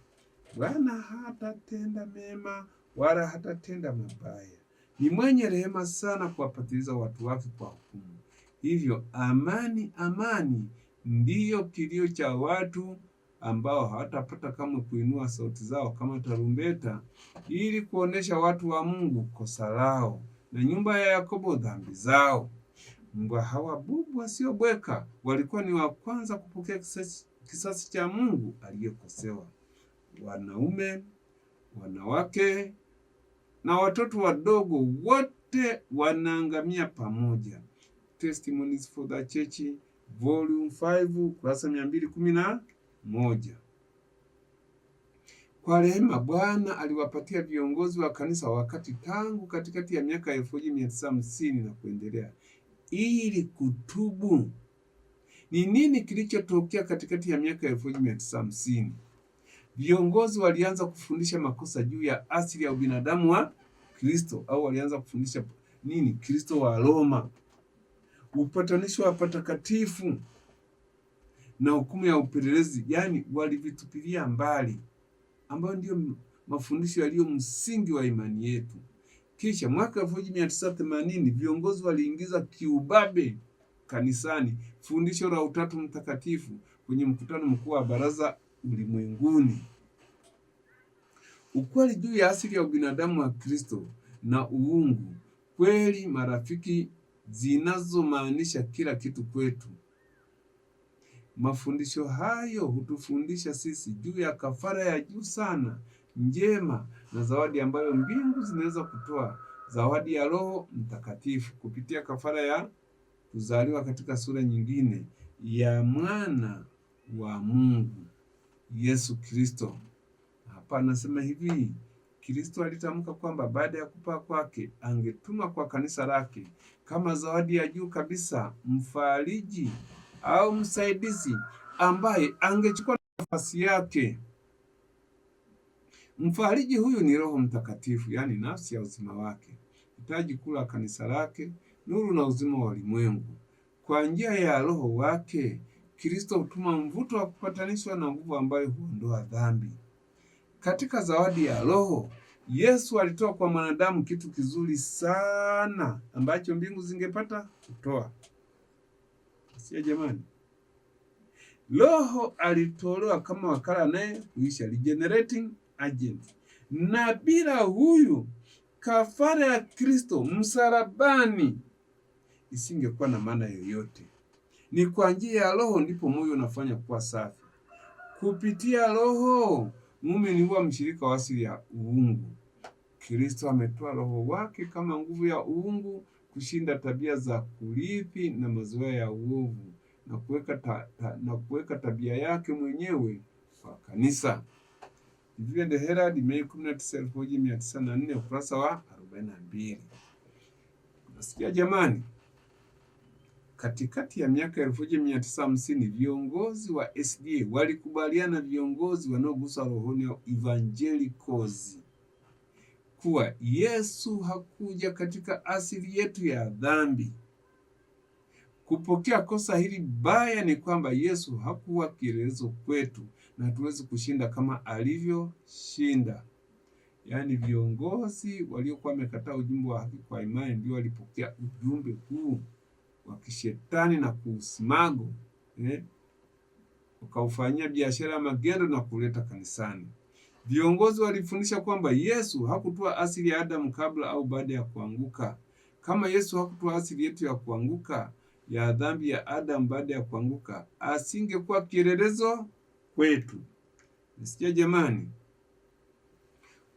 Bwana hatatenda mema wala hatatenda mabaya. Ni mwenye rehema sana kuwapatiliza watu wake kwa hukumu. Hivyo amani, amani ndiyo kilio cha watu ambao hawatapata kama kuinua sauti zao kama tarumbeta, ili kuonesha watu wa Mungu kosa lao na nyumba ya Yakobo dhambi zao. Mbwa hawa bubu wasiobweka walikuwa ni wa kwanza kupokea kisasi cha Mungu aliyekosewa. Wanaume, wanawake na watoto wadogo wote wanaangamia pamoja. Testimonies for the Church Volume 5 kurasa 211. Kwa rehema Bwana aliwapatia viongozi wa kanisa wakati tangu katikati ya miaka 1950 na kuendelea ili kutubu. Ni nini kilichotokea katikati ya miaka 1950? Viongozi walianza kufundisha makosa juu ya asili ya ubinadamu wa Kristo, au walianza kufundisha nini? Kristo wa Roma, upatanisho wa patakatifu na hukumu ya upelelezi, yani walivitupilia mbali, ambayo ndio mafundisho yaliyo msingi wa imani yetu. Kisha mwaka 1980 viongozi waliingiza kiubabe kanisani fundisho la Utatu Mtakatifu kwenye mkutano mkuu wa Baraza Ulimwenguni. Ukweli juu ya asili ya ubinadamu wa Kristo na uungu, kweli marafiki, zinazomaanisha kila kitu kwetu. Mafundisho hayo hutufundisha sisi juu ya kafara ya juu sana, njema na zawadi ambayo mbingu zinaweza kutoa, zawadi ya Roho Mtakatifu kupitia kafara ya kuzaliwa katika sura nyingine ya mwana wa Mungu Yesu Kristo. Hapa anasema hivi, Kristo alitamka kwamba baada ya kupaa kwake angetuma kwa kanisa lake kama zawadi ya juu kabisa mfariji au msaidizi ambaye angechukua nafasi yake. Mfariji huyu ni Roho Mtakatifu, yani nafsi ya uzima wake, hitaji kuu la kanisa lake, nuru na uzima wa ulimwengu. Kwa njia ya Roho wake Kristo hutuma mvuto wa kupatanishwa na nguvu ambayo huondoa dhambi. Katika zawadi ya Roho, Yesu alitoa kwa mwanadamu kitu kizuri sana ambacho mbingu zingepata kutoa. Sio jamani? Roho alitolewa kama wakala naye huisha, regenerating agent. Na bila huyu kafara ya Kristo msalabani isingekuwa na maana yoyote. Ni kwa njia ya Roho ndipo moyo unafanya kuwa safi. Kupitia Roho muumini huwa mshirika wa asili ya uungu. Kristo ametoa Roho wake kama nguvu ya uungu kushinda tabia za kurithi na mazoea ya uovu na kuweka tabia yake mwenyewe kwa kanisa. Biblia The Herald, Mei 19, 1904, ukurasa wa 42. Nasikia jamani, katikati ya miaka 1950 viongozi wa SDA walikubaliana, viongozi wanaogusa rohoni wa evangelicals, kuwa Yesu hakuja katika asili yetu ya dhambi. Kupokea kosa hili baya ni kwamba Yesu hakuwa kielelezo kwetu na hatuwezi kushinda kama alivyoshinda. Yaani viongozi waliokuwa wamekataa ujumbe wa haki kwa imani ndio walipokea ujumbe huu wa kishetani na kuusimago, ukaufanyia biashara ya magendo na kuleta kanisani. Viongozi walifundisha kwamba Yesu hakutoa asili ya Adamu kabla au baada ya kuanguka. Kama Yesu hakutoa asili yetu ya kuanguka ya dhambi ya Adamu baada ya kuanguka, asingekuwa kielelezo kwetu. Nisikia jamani?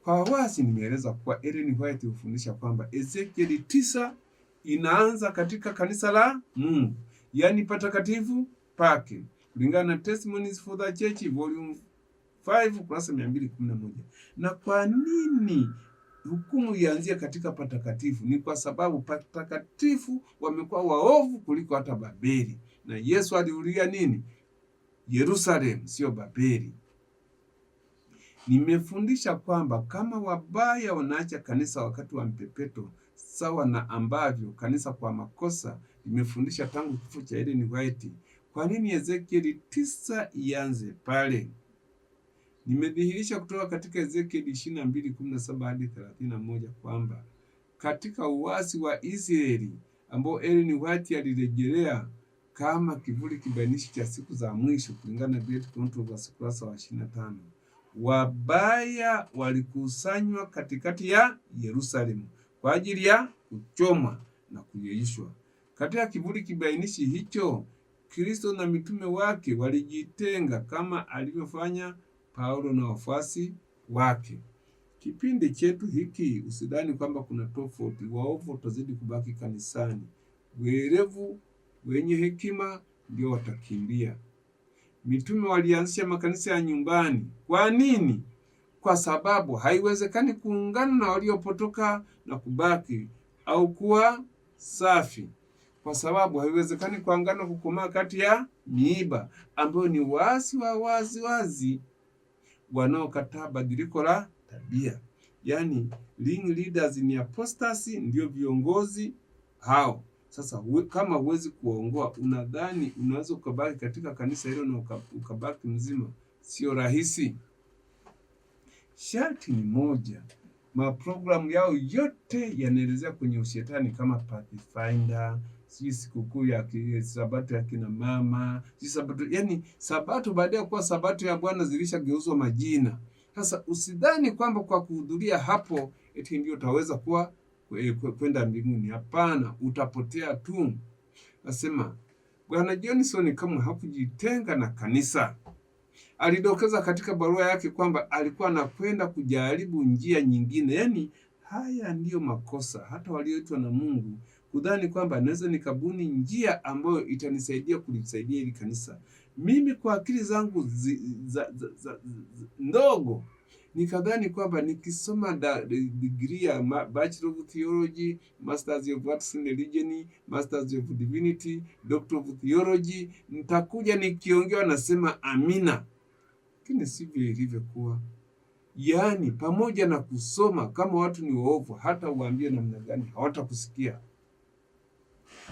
Kwa wazi nimeeleza kuwa Ellen White hufundisha kwamba Ezekieli 9 inaanza katika kanisa la Mungu, yaani patakatifu pake, kulingana na Testimonies for the Church volume 5 kurasa 211. Na kwa nini hukumu ianzie katika patakatifu? Ni kwa sababu patakatifu wamekuwa waovu kuliko hata Babeli, na Yesu aliulia nini? Yerusalemu, sio Babeli. Nimefundisha kwamba kama wabaya wanaacha kanisa wakati wa mpepeto, sawa na ambavyo kanisa kwa makosa nimefundisha tangu kifo cha Ellen White, kwa nini Ezekieli 9 ianze pale? Nimedhihirisha kutoka katika Ezekieli 22:17 hadi 31 kwamba katika uasi wa Israeli ambao Ellen White alirejelea kama kivuli kibainishi cha siku za mwisho, kulingana na Great Controversy ukurasa wa 25, wabaya walikusanywa katikati ya Yerusalemu kwa ajili ya kuchomwa na kuyeyushwa. Katika kivuli kibainishi hicho, Kristo na mitume wake walijitenga kama alivyofanya Paulo na wafuasi wake. Kipindi chetu hiki usidhani kwamba kuna tofauti. Waovu watazidi kubaki kanisani, werevu wenye hekima ndio watakimbia. Mitume walianzisha makanisa ya nyumbani. Kwa nini? Kwa sababu haiwezekani kuungana na waliopotoka na kubaki au kuwa safi. Kwa sababu haiwezekani kuangana kukomaa kati ya miiba ambayo ni waasi wa wazi wanaokataa badiliko la tabia. Yaani ring leaders ni apostasy, ndio viongozi hao. Sasa kama huwezi kuwaongoa, unadhani unaweza ukabaki katika kanisa hilo na ukabaki mzima? Sio rahisi. Sharti ni moja, maprogramu yao yote yanaelezea kwenye ushetani kama Pathfinder, si sikukuu ya Sabato ya kina mama, si Sabato, yani Sabato baada ya kuwa Sabato ya Bwana zilishageuzwa majina. Sasa usidhani kwamba kwa kuhudhuria hapo eti ndio utaweza kuwa kwenda mbinguni. Hapana, utapotea tu. Nasema Bwana Johnson kama hakujitenga na kanisa. Alidokeza katika barua yake kwamba alikuwa anakwenda kujaribu njia nyingine. Yaani haya ndiyo makosa hata walioitwa na Mungu, kudhani kwamba naweza nikabuni njia ambayo itanisaidia kulisaidia hili kanisa. Mimi kwa akili zangu ndogo nikadhani kwamba nikisoma degree ya Bachelor of Theology, Masters of Arts in Religion, Masters of Divinity, Doctor of Theology, nitakuja nikiongewa nasema amina. Lakini sivyo ilivyokuwa. Yaani pamoja na kusoma, kama watu ni waovu, hata uambie namna gani hawatakusikia.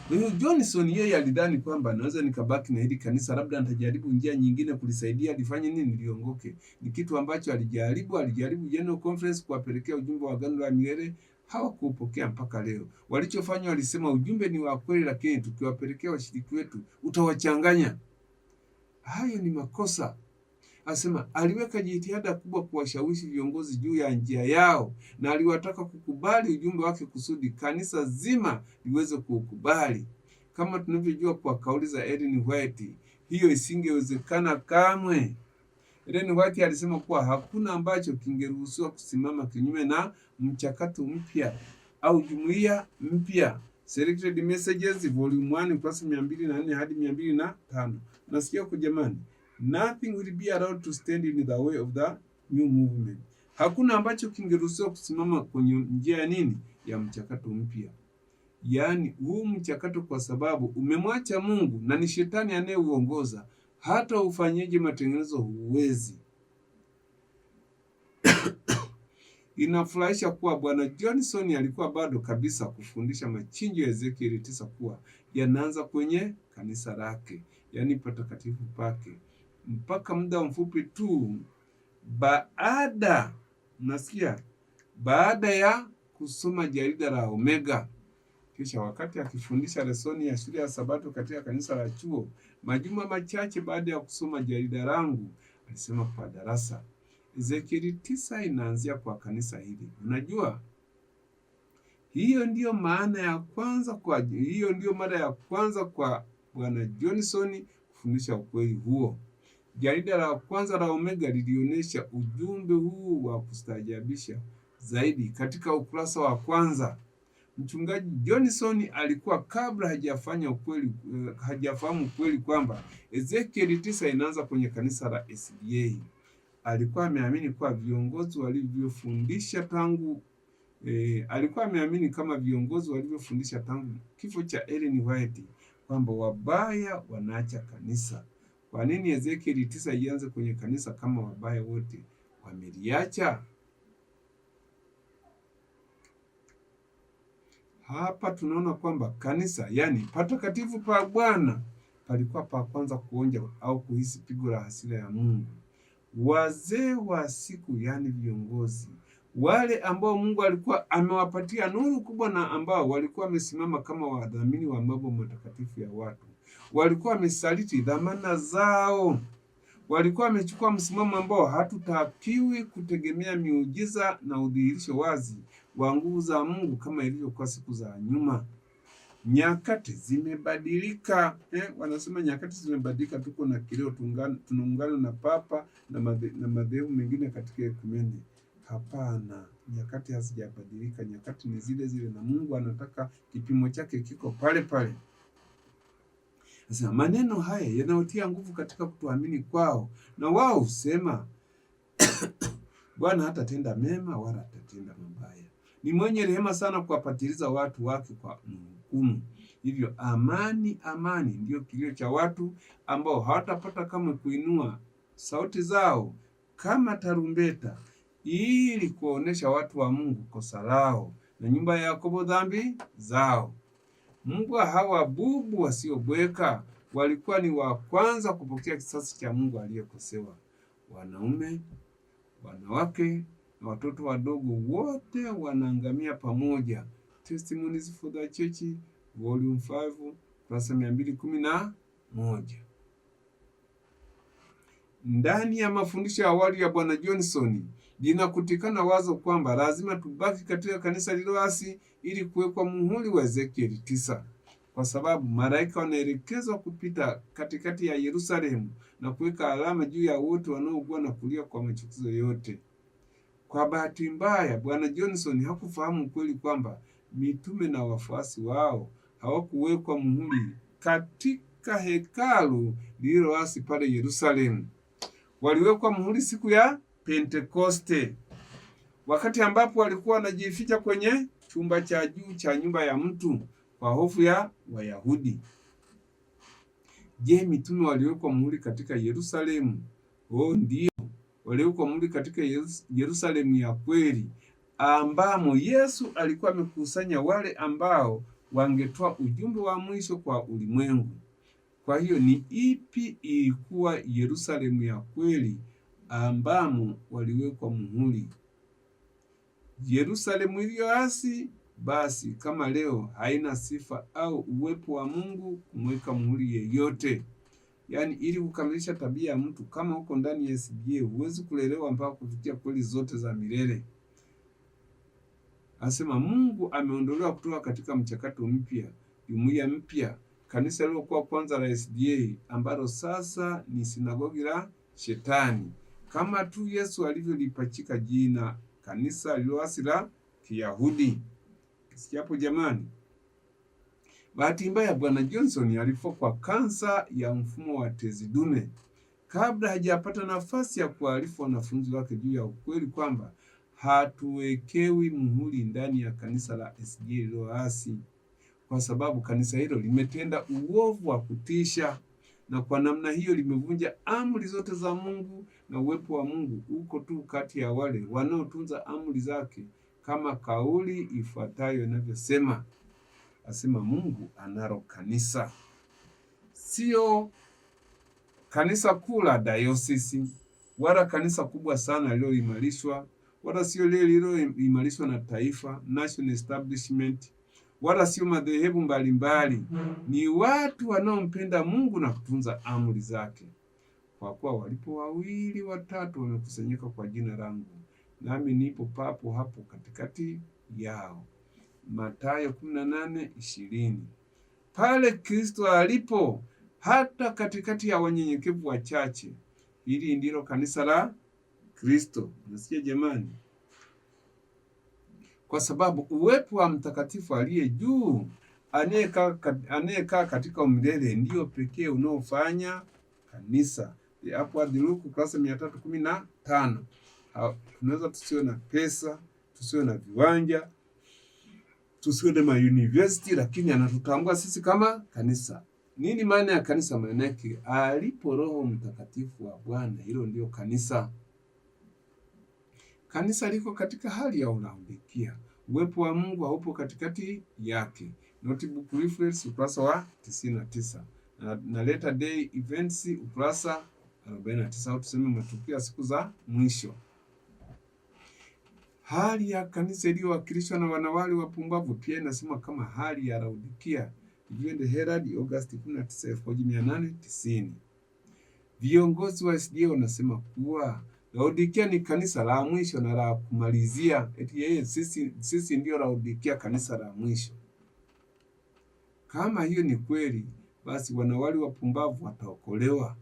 Kwa hiyo Johnson yeye alidhani kwamba naweza nikabaki na hili kanisa, labda nitajaribu njia nyingine kulisaidia lifanye nini, liongoke. Ni kitu ambacho alijaribu General Conference kuwapelekea ujumbe wa Agano la Milele, hawakupokea mpaka leo. Walichofanya walisema ujumbe ni wa kweli, lakini tukiwapelekea washiriki wetu utawachanganya. Hayo ni makosa. Asema aliweka jitihada kubwa kuwashawishi viongozi juu ya njia yao, na aliwataka kukubali ujumbe wake kusudi kanisa zima liweze kuukubali. Kama tunavyojua kwa kauli za Ellen White, hiyo isingewezekana kamwe. Ellen White alisema kuwa hakuna ambacho kingeruhusiwa kusimama kinyume na mchakato mpya au jumuiya mpya. Selected Messages Volume 1 kurasa 204 hadi 205. Nasikia kwa jamani, nothing will be allowed to stand in the way of the new movement. Hakuna ambacho kingeruhusiwa kusimama kwenye njia ya nini? Ya mchakato mpya. Yaani huu mchakato, kwa sababu umemwacha Mungu na ni shetani anayeuongoza, hata ufanyeje matengenezo huwezi. Inafurahisha kuwa Bwana Johnson alikuwa bado kabisa kufundisha machinjo ya Ezekieli 9 kuwa yanaanza kwenye kanisa lake, yaani patakatifu pake. Mpaka muda mfupi tu baada ya kusoma jarida la Omega. Kisha wakati akifundisha lesoni ya shule ya Sabato katika kanisa la chuo, majuma machache baada ya kusoma jarida langu, alisema kwa darasa, Ezekieli 9 inaanzia kwa kanisa hili. Unajua, hiyo ndiyo mara ya kwanza kwa Bwana Johnson kufundisha ukweli huo. Jarida la kwanza la Omega lilionyesha ujumbe huu wa kustaajabisha zaidi katika ukurasa wa kwanza. Mchungaji Johnson alikuwa kabla hajafahamu ukweli kwamba Ezekieli 9 inaanza kwenye kanisa la SDA. Alikuwa ameamini kwa viongozi walivyofundisha tangu tangu kifo cha Ellen White kwamba wabaya wanaacha kanisa. Kwa nini Ezekieli 9 ianze kwenye kanisa kama wabaya wote wameliacha? Hapa tunaona kwamba kanisa, yani patakatifu pa Bwana, palikuwa pa kwanza kuonja au kuhisi pigo la hasira ya Mungu. Wazee wa siku, yani viongozi wale ambao Mungu alikuwa amewapatia nuru kubwa na ambao walikuwa wamesimama kama wadhamini wa mambo matakatifu ya watu, walikuwa wamesaliti dhamana zao. Walikuwa wamechukua msimamo ambao hatutakiwi kutegemea miujiza na udhihirisho wazi wa nguvu za Mungu kama ilivyokuwa siku za nyuma. Nyakati zimebadilika. Wanasema nyakati zimebadilika, tuko na kileo, tunaungana na papa na madhehebu mengine katika ekumene. Hapana, nyakati hazijabadilika, nyakati ni zile zile, na Mungu anataka kipimo chake kiko pale pale. Sasa maneno haya yanayotia nguvu katika kutuamini kwao, na wao husema Bwana hatatenda mema wala hatatenda mabaya. Ni mwenye rehema sana kuwapatiliza watu wake kwa hukumu. Hivyo amani ndio kilio cha watu ambao hawatapata kama kuinua sauti zao kama tarumbeta ili kuonesha watu wa Mungu kosa lao na nyumba ya Yakobo dhambi zao. Mbwa hawa bubu wasiobweka walikuwa ni wa kwanza kupokea kisasi cha Mungu aliyekosewa. Wanaume, wanawake na watoto wadogo wote wanaangamia pamoja. Testimonies for the Church Volume 5 kurasa 211. Ndani ya mafundisho ya awali ya Bwana Johnson linakutikana wazo kwamba lazima tubaki katika kanisa lililoasi ili kuwekwa muhuri wa Ezekieli 9, kwa sababu malaika wanaelekezwa kupita katikati ya Yerusalemu na kuweka alama juu ya wote wanaougua na kulia kwa machukizo yote. Kwa bahati mbaya, Bwana Johnson hakufahamu kweli kwamba mitume na wafuasi wao hawakuwekwa muhuri katika hekalu lililoasi pale Yerusalemu. Waliwekwa muhuri siku ya Pentekoste, wakati ambapo walikuwa wanajificha kwenye chumba cha juu cha nyumba ya mtu kwa hofu ya Wayahudi. Je, mitume waliwekwa muhuri katika Yerusalemu? Ndio, waliwekwa muhuri katika Yerusalemu ya kweli, ambamo Yesu alikuwa amekusanya wale ambao wangetoa ujumbe wa mwisho kwa ulimwengu. Kwa hiyo ni ipi ilikuwa Yerusalemu ya kweli ambamo waliwekwa muhuri? Yerusalemu iliyoasi basi kama leo haina sifa au uwepo wa Mungu kumweka muhuri yeyote. Yaani ili kukamilisha tabia ya mtu, kama uko ndani ya SDA huwezi kulelewa mpaka kufikia kweli zote za milele. Anasema Mungu ameondolewa kutoka katika mchakato mpya, jumuiya mpya, kanisa lilokuwa kwanza la SDA ambalo sasa ni sinagogi la Shetani, kama tu Yesu alivyolipachika jina kanisa lililoasi la Kiyahudi. Sikia hapo jamani. Bahati mbaya Bwana Johnson alifua kwa kansa ya mfumo wa tezi dume kabla hajapata nafasi ya kuarifu wanafunzi wake juu ya ukweli kwamba hatuwekewi muhuri ndani ya kanisa la SDA lililoasi, kwa sababu kanisa hilo limetenda uovu wa kutisha, na kwa namna hiyo limevunja amri zote za Mungu, na uwepo wa Mungu uko tu kati ya wale wanaotunza amri zake, kama kauli ifuatayo inavyosema. Asema Mungu analo kanisa, sio kanisa kuu la dayosisi, wala kanisa kubwa sana lililoimarishwa, wala sio lile lililoimarishwa na taifa, national establishment, wala sio madhehebu mbalimbali. Ni watu wanaompenda Mungu na kutunza amri zake. Kwa kuwa walipo 2 au 3 wamekusanyika kwa jina langu, nami nipo papo hapo katikati yao. Mathayo 18:20. Pale Kristo alipo, hata katikati ya wanyenyekevu wachache. Hili ndilo kanisa la Kristo. Nasikia jamani? Kwa sababu uwepo wa mtakatifu aliye juu anayekaa katika umilele ndio pekee unaofanya kanisa. Upward Look ukurasa 315. Tunaweza tusiwe na pesa, tusiwe na viwanja, tusiwe na university, lakini anatutambua sisi kama kanisa. Nini maana ya kanisa? Maana yake alipo Roho Mtakatifu wa Bwana, hilo ndio kanisa. Kanisa liko katika hali ya Laodikia. Uwepo wa Mungu haupo katikati yake. Notebook Reference ukurasa wa 99. Na Latter Day Events ukurasa 49, au tuseme matukio ya siku za mwisho. Hali ya kanisa iliyowakilishwa na wanawali wapumbavu pia inasema kama hali ya Laodikia. The Herald August 19, 1890. Viongozi wa SDA wanasema kuwa Laodikia ni kanisa la mwisho na la kumalizia. Eti sisi ndio Laodikia, kanisa la mwisho. Kama hiyo ni kweli, basi wanawali wapumbavu wataokolewa.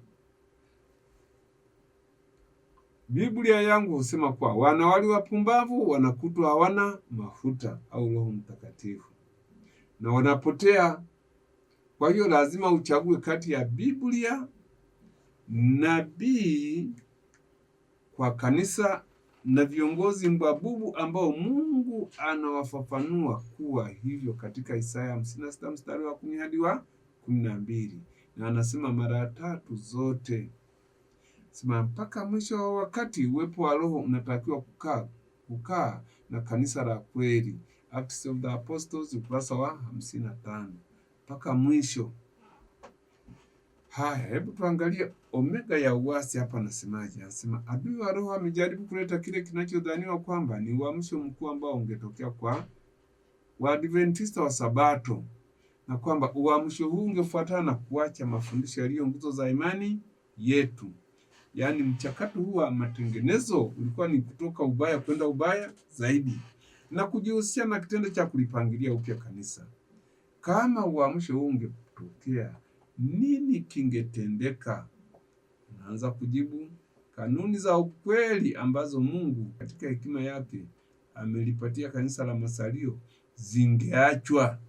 Biblia yangu husema kwa wanawali wapumbavu wanakutwa hawana mafuta au Roho Mtakatifu na wanapotea. Kwa hiyo lazima uchague kati ya Biblia, nabii kwa kanisa na viongozi mbabubu ambao Mungu anawafafanua kuwa hivyo katika Isaya 56 mstari wa 10 hadi wa 12, na anasema mara 3 zote. Sema mpaka mwisho wa wakati uwepo wa Roho unatakiwa kukaa na kanisa la kweli. Acts of the Apostles ukurasa wa 55 mpaka mwisho. Haya, hebu tuangalie omega ya uasi hapa. Nasemaje? Anasema adui wa Roho amejaribu kuleta kile kinachodhaniwa kwamba ni uamsho mkuu ambao ungetokea kwa Waadventista wa Sabato, na kwamba uamsho huu ungefuatana na kuacha mafundisho yaliyo nguzo za imani yetu. Yaani mchakato huu wa matengenezo ulikuwa ni kutoka ubaya kwenda ubaya zaidi, na kujihusisha na kitendo cha kulipangilia upya kanisa. Kama uamsho huu ungetokea, nini kingetendeka? Unaanza kujibu, kanuni za ukweli ambazo Mungu katika hekima yake amelipatia kanisa la masalio zingeachwa.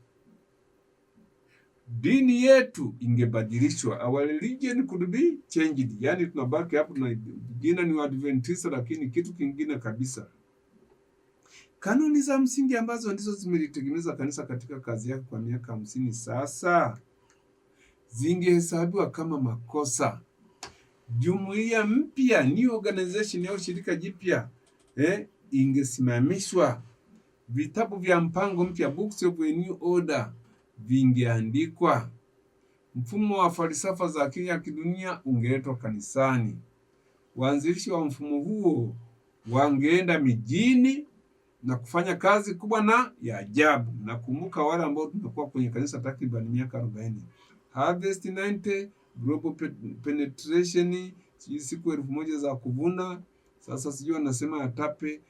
Dini yetu ingebadilishwa. Our religion could be changed. Yaani tunabaki hapo na jina ni Waadventista lakini kitu kingine kabisa. Kanuni za msingi ambazo ndizo zimelitegemeza kanisa katika kazi yake kwa miaka 50 sasa zingehesabiwa kama makosa. Jumuiya mpya, new organization au shirika jipya ingesimamishwa. Vitabu vya mpango mpya, books of a new order, vingeandikwa. Mfumo wa falsafa za akili ya kidunia ungeletwa kanisani. Waanzilishi wa mfumo huo wangeenda mijini na kufanya kazi kubwa na ya ajabu. Nakumbuka wale ambao tumekuwa kwenye kanisa takriban miaka 40. Harvest 90, Global Penetration, siku 1000 za kuvuna. Sasa sijui wanasema atape.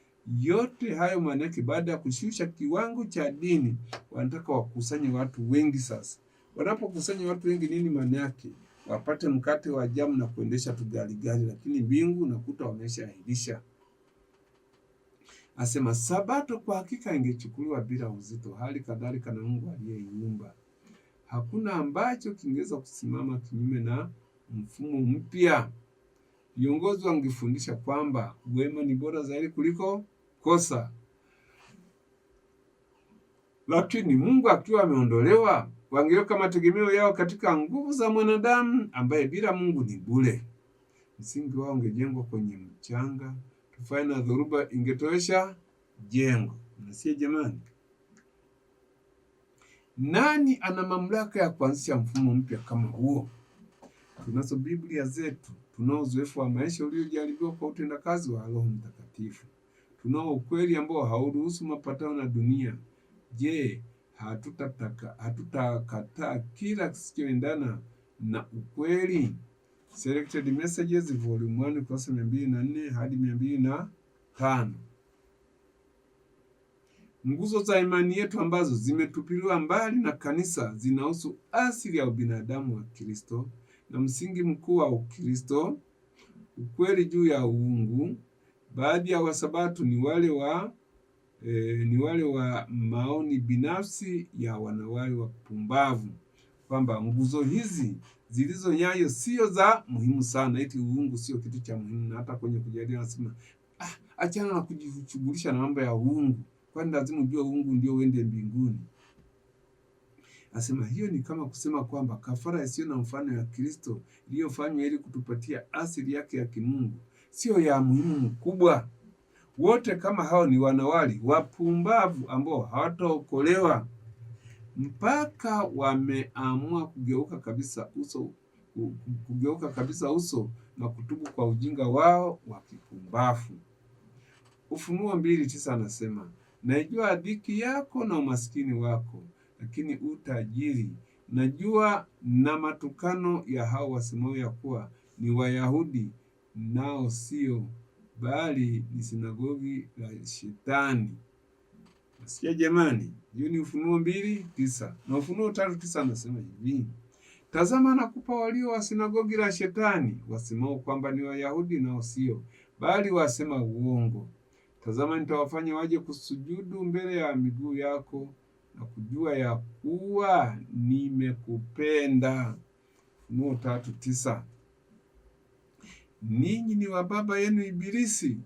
Yote hayo maana yake baada ya kushusha kiwango cha dini, wanataka wakusanye watu wengi sasa. Wanapokusanya watu wengi nini maana yake? Wapate mkate wa jamu na kuendesha tu gari, lakini mbingu nakuta wameshaahirisha. Asema Sabato kwa hakika ingechukuliwa bila uzito, hali kadhalika na Mungu aliyeiumba. Hakuna ambacho kingeweza kusimama kinyume na mfumo mpya. Viongozi wangefundisha kwamba wema ni bora zaidi kuliko kosa. Lakini Mungu akiwa ameondolewa, wangeweka mategemeo yao katika nguvu za mwanadamu ambaye bila Mungu ni bure. Msingi wao ungejengwa kwenye mchanga, tufai na dhoruba ingetowesha jengo. Mnasikia jamani? Nani ana mamlaka ya kuanzisha mfumo mpya kama huo? Tunazo Biblia zetu, tunao uzoefu wa maisha uliojaribiwa kwa utendakazi wa Roho Mtakatifu. Tunao ukweli ambao hauruhusu mapatano na dunia. Je, hatutakataa kila kisichoendana na ukweli? Selected Messages Volume 1 kurasa 204 hadi 205. Nguzo za imani yetu ambazo zimetupiliwa mbali na kanisa zinahusu asili ya ubinadamu wa Kristo na msingi mkuu wa Ukristo, ukweli juu ya uungu. Baadhi ya Wasabato ni wale wa maoni binafsi ya wanawali wapumbavu, kwamba nguzo hizi zilizo nyayo sio za muhimu sana, eti uungu sio kitu cha muhimu. Na hata kwenye kujadili nasema achana na kujishughulisha na mambo ya uungu, kwani lazima ujue uungu ndio uende mbinguni. Asema hiyo ni kama kusema kwamba kafara isiyo na mfano ya Kristo iliyofanywa ili kutupatia asili yake ya kimungu sio ya muhimu mkubwa. Wote kama hao ni wanawali wapumbavu ambao hawataokolewa mpaka wameamua kugeuka kabisa uso na kutubu kwa ujinga wao wa kipumbavu. Ufunuo 2:9 anasema, naijua dhiki yako na umaskini wako, lakini utajiri. Najua na matukano ya hao wasemao ya kuwa ni Wayahudi, nao sio, bali ni sinagogi la Shetani. Nasikia jamani? Hiyo ni Ufunuo 2:9. Na Ufunuo 3:9 anasema hivi, tazama nakupa walio wa sinagogi la Shetani, wasemao kwamba ni Wayahudi nao sio, bali wasema uongo. Tazama nitawafanya waje kusujudu mbele ya miguu yako na kujua ya kuwa nimekupenda. Ufunuo 3:9. Ninyi ni wa baba yenu Ibilisi,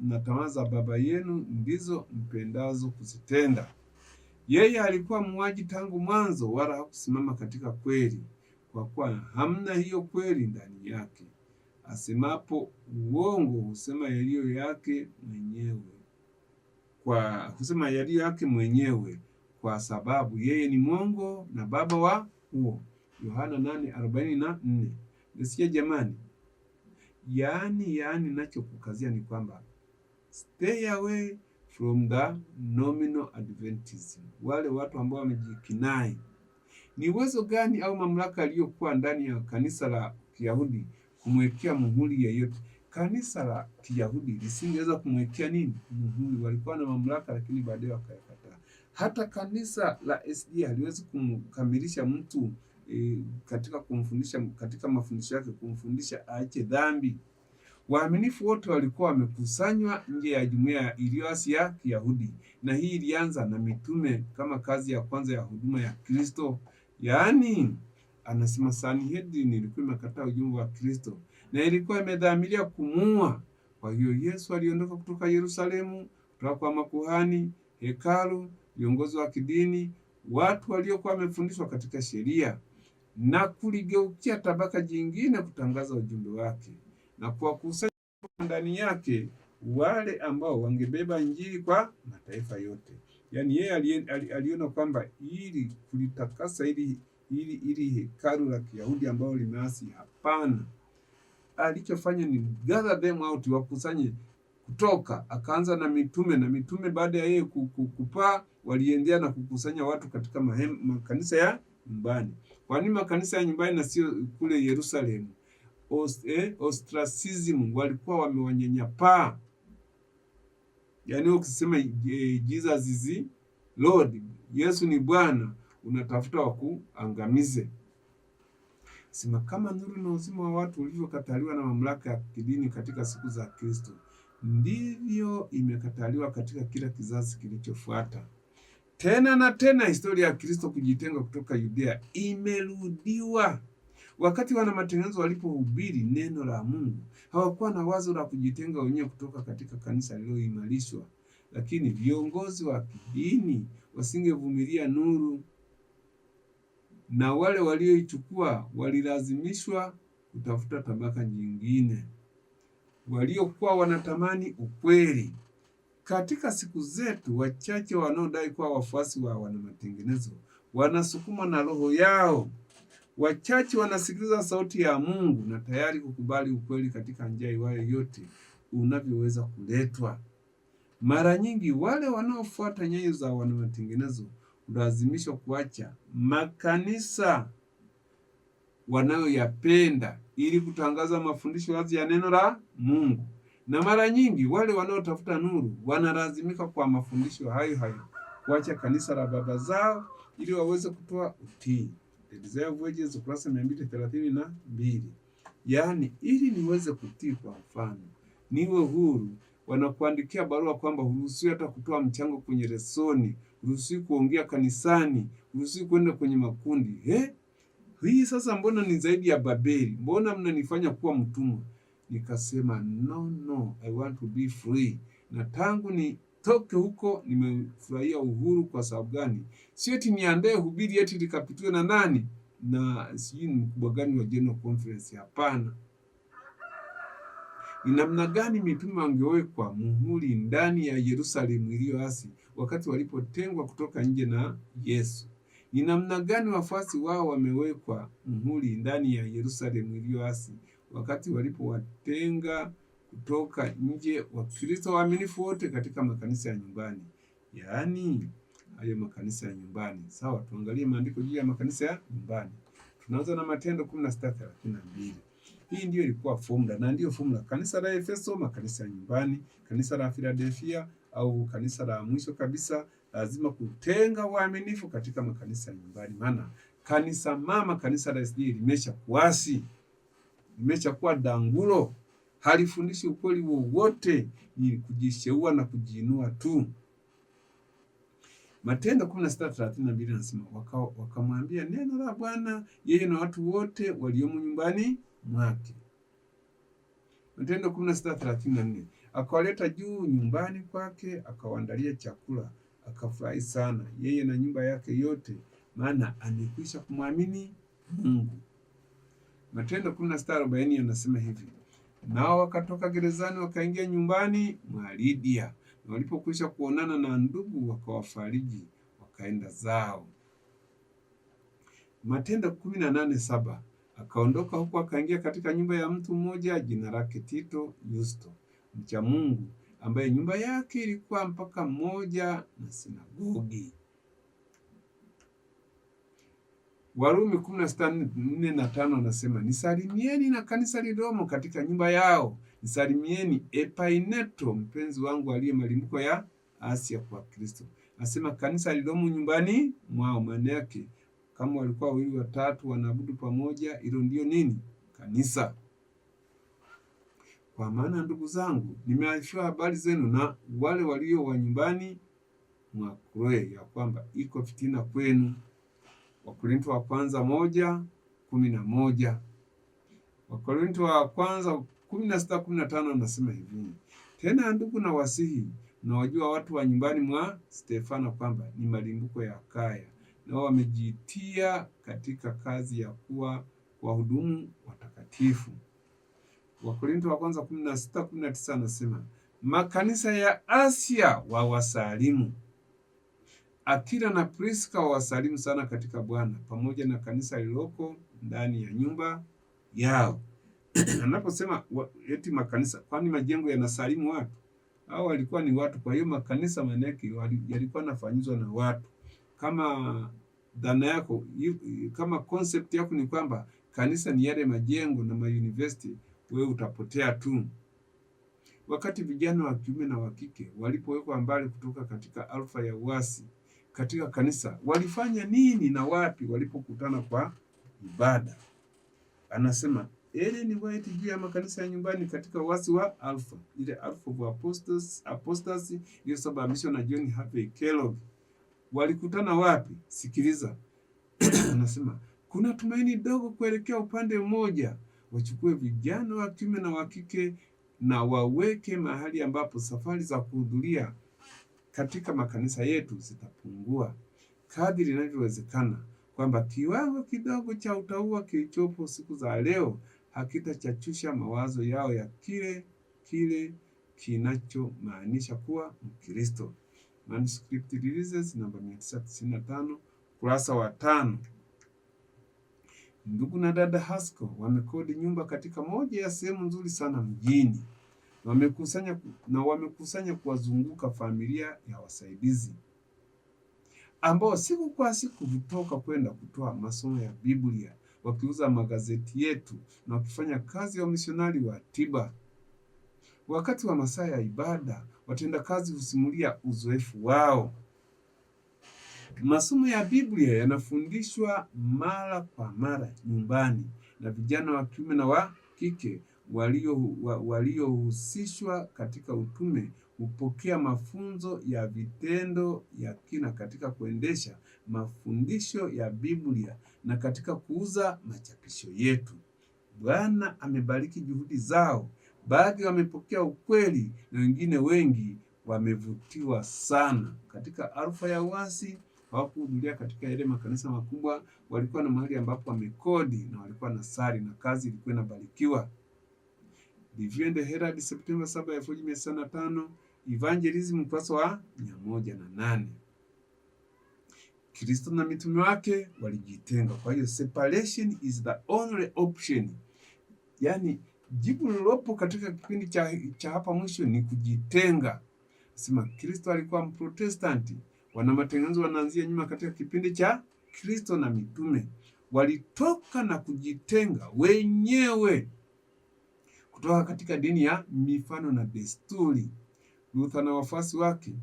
na tamaa za baba yenu ndizo mpendazo kuzitenda. Yeye alikuwa muuaji tangu mwanzo, wala hakusimama katika kweli, kwa kuwa hamna hiyo kweli ndani yake. Asemapo uongo husema yaliyo yake mwenyewe, kwa sababu yeye ni mwongo na baba wa huo. Yohana 8:44. Nasikia jamani? Yaani nachokukazia ni kwamba stay away from the nominal Adventism. Wale watu ambao wamejikinai. Ni uwezo gani au mamlaka aliyokuwa ndani ya kanisa la Kiyahudi kumwekea muhuri yeyote? Kanisa la Kiyahudi lisingeweza kumwekea nini? Muhuri. Walikuwa na mamlaka, lakini baadaye wakayakataa. Hata kanisa la SDA haliwezi kumkamilisha mtu katika kumfundisha, katika mafundisho yake kumfundisha aache dhambi. Waaminifu wote walikuwa wamekusanywa nje ya jumuiya iliyoasi ya Kiyahudi, na hii ilianza na mitume kama kazi ya kwanza ya huduma ya Kristo. Yaani anasema Sanhedrin ilikuwa imekataa ujumbe wa Kristo na ilikuwa imedhamiria kumuua. Kwa hiyo Yesu aliondoka kutoka Yerusalemu, kutoka kwa makuhani, hekalu, viongozi wa kidini, watu waliokuwa wamefundishwa katika sheria, na kuligeukia tabaka jingine kutangaza ujumbe wake na kuwakusanya ndani yake wale ambao wangebeba Injili kwa mataifa yote. Yaani yeye aliona kwamba ili kulitakasa ili hekalu la Kiyahudi ambalo limeasi, hapana. Alichofanya ni gather them out, wakusanye kutoka. Akaanza na mitume, na mitume baada ya yeye kupaa waliendelea na kukusanya watu katika makanisa ya nyumbani. Kwa nini makanisa ya nyumbani na sio kule Yerusalemu? Ostracism, walikuwa wamewanyanyapaa. Yaani ukisema Jesus is Lord, Yesu ni Bwana, unatafuta wakuangamize. Sema kama nuru na uzima wa watu ulivyokataliwa na mamlaka ya kidini katika siku za Kristo, ndivyo imekataliwa katika kila kizazi kilichofuata. Tena na tena historia ya Kristo kujitenga kutoka Yudea imerudiwa. Wakati wana matengenezo walipohubiri neno la Mungu, hawakuwa na wazo la kujitenga wenyewe kutoka katika kanisa lililoimarishwa, lakini viongozi wa kidini wasingevumilia nuru, na wale walioichukua walilazimishwa kutafuta tabaka nyingine, waliokuwa wanatamani ukweli. Katika siku zetu, wachache wanaodai kuwa wafuasi wa wana matengenezo wanasukumwa na roho yao. Wachache wanasikiliza sauti ya Mungu na tayari kukubali ukweli katika njia iwayo yote unavyoweza kuletwa. Mara nyingi wale wanaofuata nyayo za wana matengenezo hulazimishwa kuacha makanisa wanayoyapenda ili kutangaza mafundisho wazi ya neno la Mungu. Na mara nyingi wale wanaotafuta nuru wanalazimika kwa mafundisho hayo hayo kuacha kanisa la baba zao ili waweze kutoa utii. Isaya Voyages ukurasa 232. Yaani, ili niweze kutii, kwa mfano, niwe huru, wanakuandikia barua kwamba huruhusiwi hata kutoa mchango kwenye lesoni, huruhusiwi kuongea kanisani, huruhusiwi kwenda kwenye makundi. Hii sasa mbona ni zaidi ya Babeli? Mbona mnanifanya kuwa mtumwa? Nikasema no, I want to be free. Na tangu nitoke huko nimefurahia uhuru. Kwa sababu gani? Sio eti niandae hubiri eti likapitiwe na nani na sijui ni mkubwa gani wa General Conference. Hapana. Ni namna gani mitume wangewekwa muhuri ndani ya Yerusalemu iliyoasi wakati walipotengwa kutoka nje na Yesu? Ni namna gani wafuasi wao wamewekwa muhuri ndani ya Yerusalemu iliyoasi wakati walipowatenga kutoka nje Wakristo waaminifu wote katika makanisa ya nyumbani? Yaani hayo makanisa ya nyumbani. Sawa, tuangalie maandiko juu ya makanisa ya nyumbani. Tunaanza na Matendo 16:32. Hii ndio ilikuwa formula, na ndio formula. Kanisa la Efeso, makanisa ya nyumbani. Kanisa la Philadelphia au kanisa la mwisho kabisa, lazima kutenga waaminifu katika makanisa ya nyumbani. Maana kanisa mama, kanisa la SDA limesha kuasi, limesha kuwa dangulo, halifundishi ukweli wowote, ni kujisheua na kujiinua tu. Matendo 16:32 nasema wakamwambia neno la Bwana yeye na watu wote waliomo nyumbani mwake. Matendo 16:34 akawaleta juu nyumbani kwake, akawaandalia chakula, akafurahi sana yeye na nyumba yake yote, maana amekwisha kumwamini Mungu. Matendo 16:40 anasema hivi, nao wakatoka gerezani wakaingia nyumbani mwa Lydia, na walipokwisha kuonana na ndugu wakawafariji, wakaenda zao. Matendo 18:7 akaondoka huko akaingia katika nyumba ya mtu mmoja jina lake Tito Yusto, mcha Mungu, ambaye nyumba yake ilikuwa mpaka mmoja na sinagogi. Warumi 16:4-5 anasema nisalimieni na kanisa lililomo katika nyumba yao. Nisalimieni Epaineto mpenzi wangu aliye malimbuko ya Asia kwa Kristo. Nasema kanisa lililomo nyumbani mwao, maana yake kama walikuwa wawili watatu wanaabudu pamoja, hilo ndio nini? Kanisa. Kwa maana ndugu zangu, nimearifiwa habari zenu na wale walio wa nyumbani mwa Kloe ya kwamba iko fitina kwenu. Wakorintho wa kwanza 1:11. Wakorintho wa kwanza 16:15 anasema hivi, tena ndugu na wasihi, mnawajua watu wa nyumbani mwa Stefano kwamba ni malimbuko ya Akaya, nao wamejitia katika kazi ya kuwa wahudumu watakatifu. Wakorintho wa kwanza 16:19 anasema makanisa ya Asia wawasalimu. Akila na Priska wawasalimu sana katika Bwana, pamoja na kanisa lililoko ndani ya nyumba yao. Anaposema eti makanisa, kwani majengo yanasalimu watu? Hao walikuwa ni watu. Kwa hiyo makanisa manake yalikuwa yanafanyizwa na watu. Kama dhana yako, kama concept yako ni kwamba kanisa ni yale majengo na mauniversity, wewe utapotea tu. Wakati vijana wa kiume na wa kike walipowekwa mbali kutoka katika alfa ya uasi katika kanisa, walifanya nini na wapi walipokutana kwa ibada? Anasema Ellen White juu ya makanisa ya nyumbani katika uasi wa alfa, ile alpha of apostasy iliyosababishwa na John Harvey Kellogg. Walikutana wapi? Sikiliza. Anasema kuna tumaini dogo kuelekea upande mmoja. Wachukue vijana wa kiume na wa kike na waweke mahali ambapo safari za kuhudhuria katika makanisa yetu zitapungua kadri inavyowezekana, kwamba kiwango kidogo cha utauwa kilichopo siku za leo hakitachachusha mawazo yao ya kile kinachomaanisha kuwa Mkristo. Manuscript Releases namba 995 kurasa wa 5. Ndugu na dada Haskell wamekodi nyumba katika moja ya sehemu nzuri sana mjini. Wamekusanya kuwazunguka familia ya wasaidizi ambao siku kwa siku hutoka kwenda kutoa masomo ya Biblia, wakiuza magazeti yetu na wakifanya kazi ya wamisionari wa tiba. Wakati wa masaa ya ibada, watendakazi husimulia uzoefu wao. Masomo ya Biblia yanafundishwa mara kwa mara nyumbani na vijana wa kiume na wa kike waliohusishwa katika utume hupokea mafunzo ya vitendo ya kina katika kuendesha mafundisho ya Biblia na katika kuuza machapisho yetu. Bwana amebariki juhudi zao. Baadhi wamepokea ukweli na wengine wengi wamevutiwa sana. Katika alfa ya uasi hawakuhudhuria katika yale makanisa makubwa, walikuwa na mahali ambapo wamekodi na walikuwa na sari na kazi ilikuwa inabarikiwa. Review and Herald Septemba 7, 1905, Evangelism ukurasa wa 108. Kristo na mitume wake walijitenga. Kwa hiyo separation is the only option. Yaani jibu lilopo katika kipindi cha hapa mwisho ni kujitenga. Sema Kristo alikuwa Mprotestanti. Wana matengenezo wanaanzia nyuma katika kipindi cha Kristo na mitume. Walitoka na kujitenga wenyewe kutoka katika dini ya mifano na desturi. Luther na wafuasi wake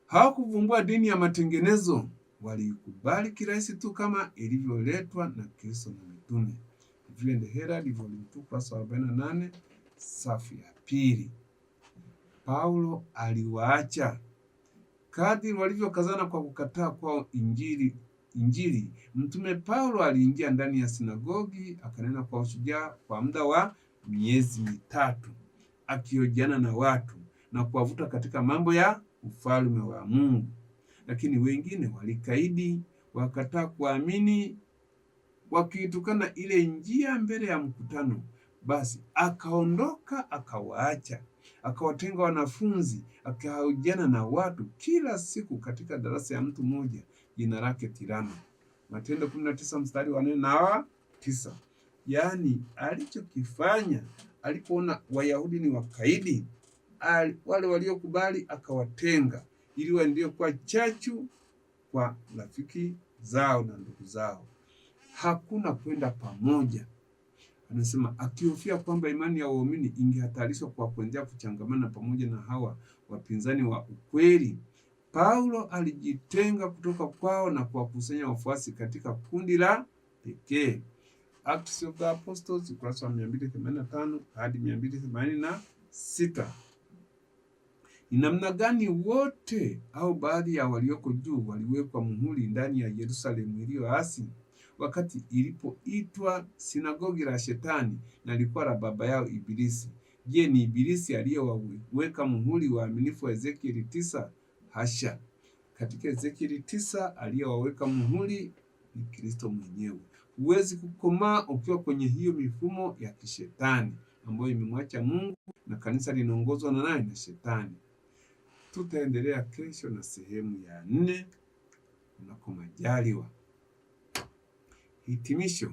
hawakuvumbua dini ya matengenezo, walikubali kirahisi tu kama ilivyoletwa na Kristo na mitume. Review and Herald volume 2 kurasa 48 safu ya pili. Paulo aliwaacha. Kadri walivyokazana kwa kukataa kwao Injili, mtume Paulo aliingia ndani ya sinagogi akanena kwa ushujaa kwa muda wa miezi 3, akihojiana na watu na kuwavuta katika mambo ya ufalme wa Mungu. Lakini wengine walikaidi, wakataa kuamini, wakiitukana ile njia mbele ya mkutano. Basi akaondoka, akawaacha, akawatenga wanafunzi, akahojiana na watu kila siku katika darasa ya mtu mmoja jina lake Tirano. Matendo 19 mstari wa 4 na 9. Yaani alichokifanya alipoona Wayahudi ni wakaidi, wale waliokubali akawatenga ili waendelee kuwa chachu kwa rafiki zao na ndugu zao. Hakuna kwenda pamoja. Anasema akihofia kwamba imani ya waumini ingehatarishwa kwa kuendelea kuchangamana pamoja na hawa wapinzani wa ukweli, Paulo alijitenga kutoka kwao na kuwakusanya wafuasi katika kundi la pekee. Acts of the Apostles ukurasa wa 285 hadi 286. Ni namna gani wote au baadhi ya walioko juu waliwekwa muhuri ndani ya Yerusalemu iliyoasi, wakati ilipoitwa sinagogi la Shetani na lilikuwa la baba yao Ibilisi? Je, ni Ibilisi aliyewaweka muhuri waaminifu wa Ezekieli 9? Hasha. Katika Ezekieli 9 aliyewaweka muhuri ni Kristo mwenyewe. Huwezi kukomaa ukiwa kwenye hiyo mifumo ya kishetani ambayo imemwacha Mungu na kanisa linaongozwa na nani? Na Shetani. Tutaendelea kesho na sehemu ya 4 unako majaliwa. Hitimisho.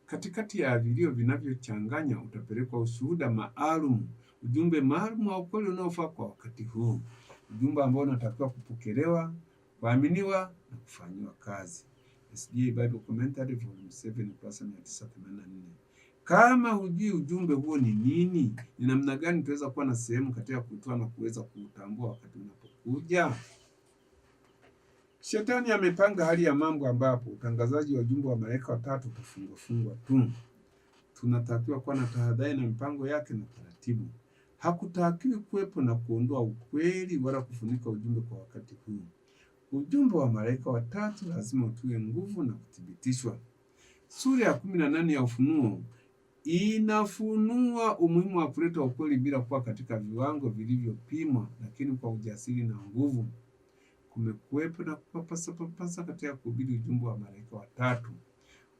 Katikati ya vilio vinavyochanganya utapelekwa ushuhuda maalum, ujumbe maalum wa ukweli unaofaa kwa wakati huu, ujumbe ambao unatakiwa kupokelewa, kuaminiwa na kufanyiwa kazi. SDA Bible Commentary Volume 7 ukurasa 984. Kama hujui ujumbe huo ni nini, ni namna gani tunaweza kuwa na sehemu katika kutoa na kuweza kuutambua wakati unapokuja? Shetani amepanga hali ya mambo ambapo utangazaji wa ujumbe wa malaika watatu utafungwa tu. Tunatakiwa kuwa na tahadhari na mipango yake na taratibu. Hakutakiwi kuwepo na kuondoa ukweli wala kufunika ujumbe kwa wakati huu. Ujumbe wa malaika watatu lazima utiwe nguvu na kuthibitishwa. Sura ya 18 ya Ufunuo inafunua umuhimu wa kuleta ukweli bila kuwa katika viwango vilivyopimwa, lakini kwa ujasiri na nguvu. Kumekuwepo na kupapasa katika kuhubiri ujumbe wa malaika watatu.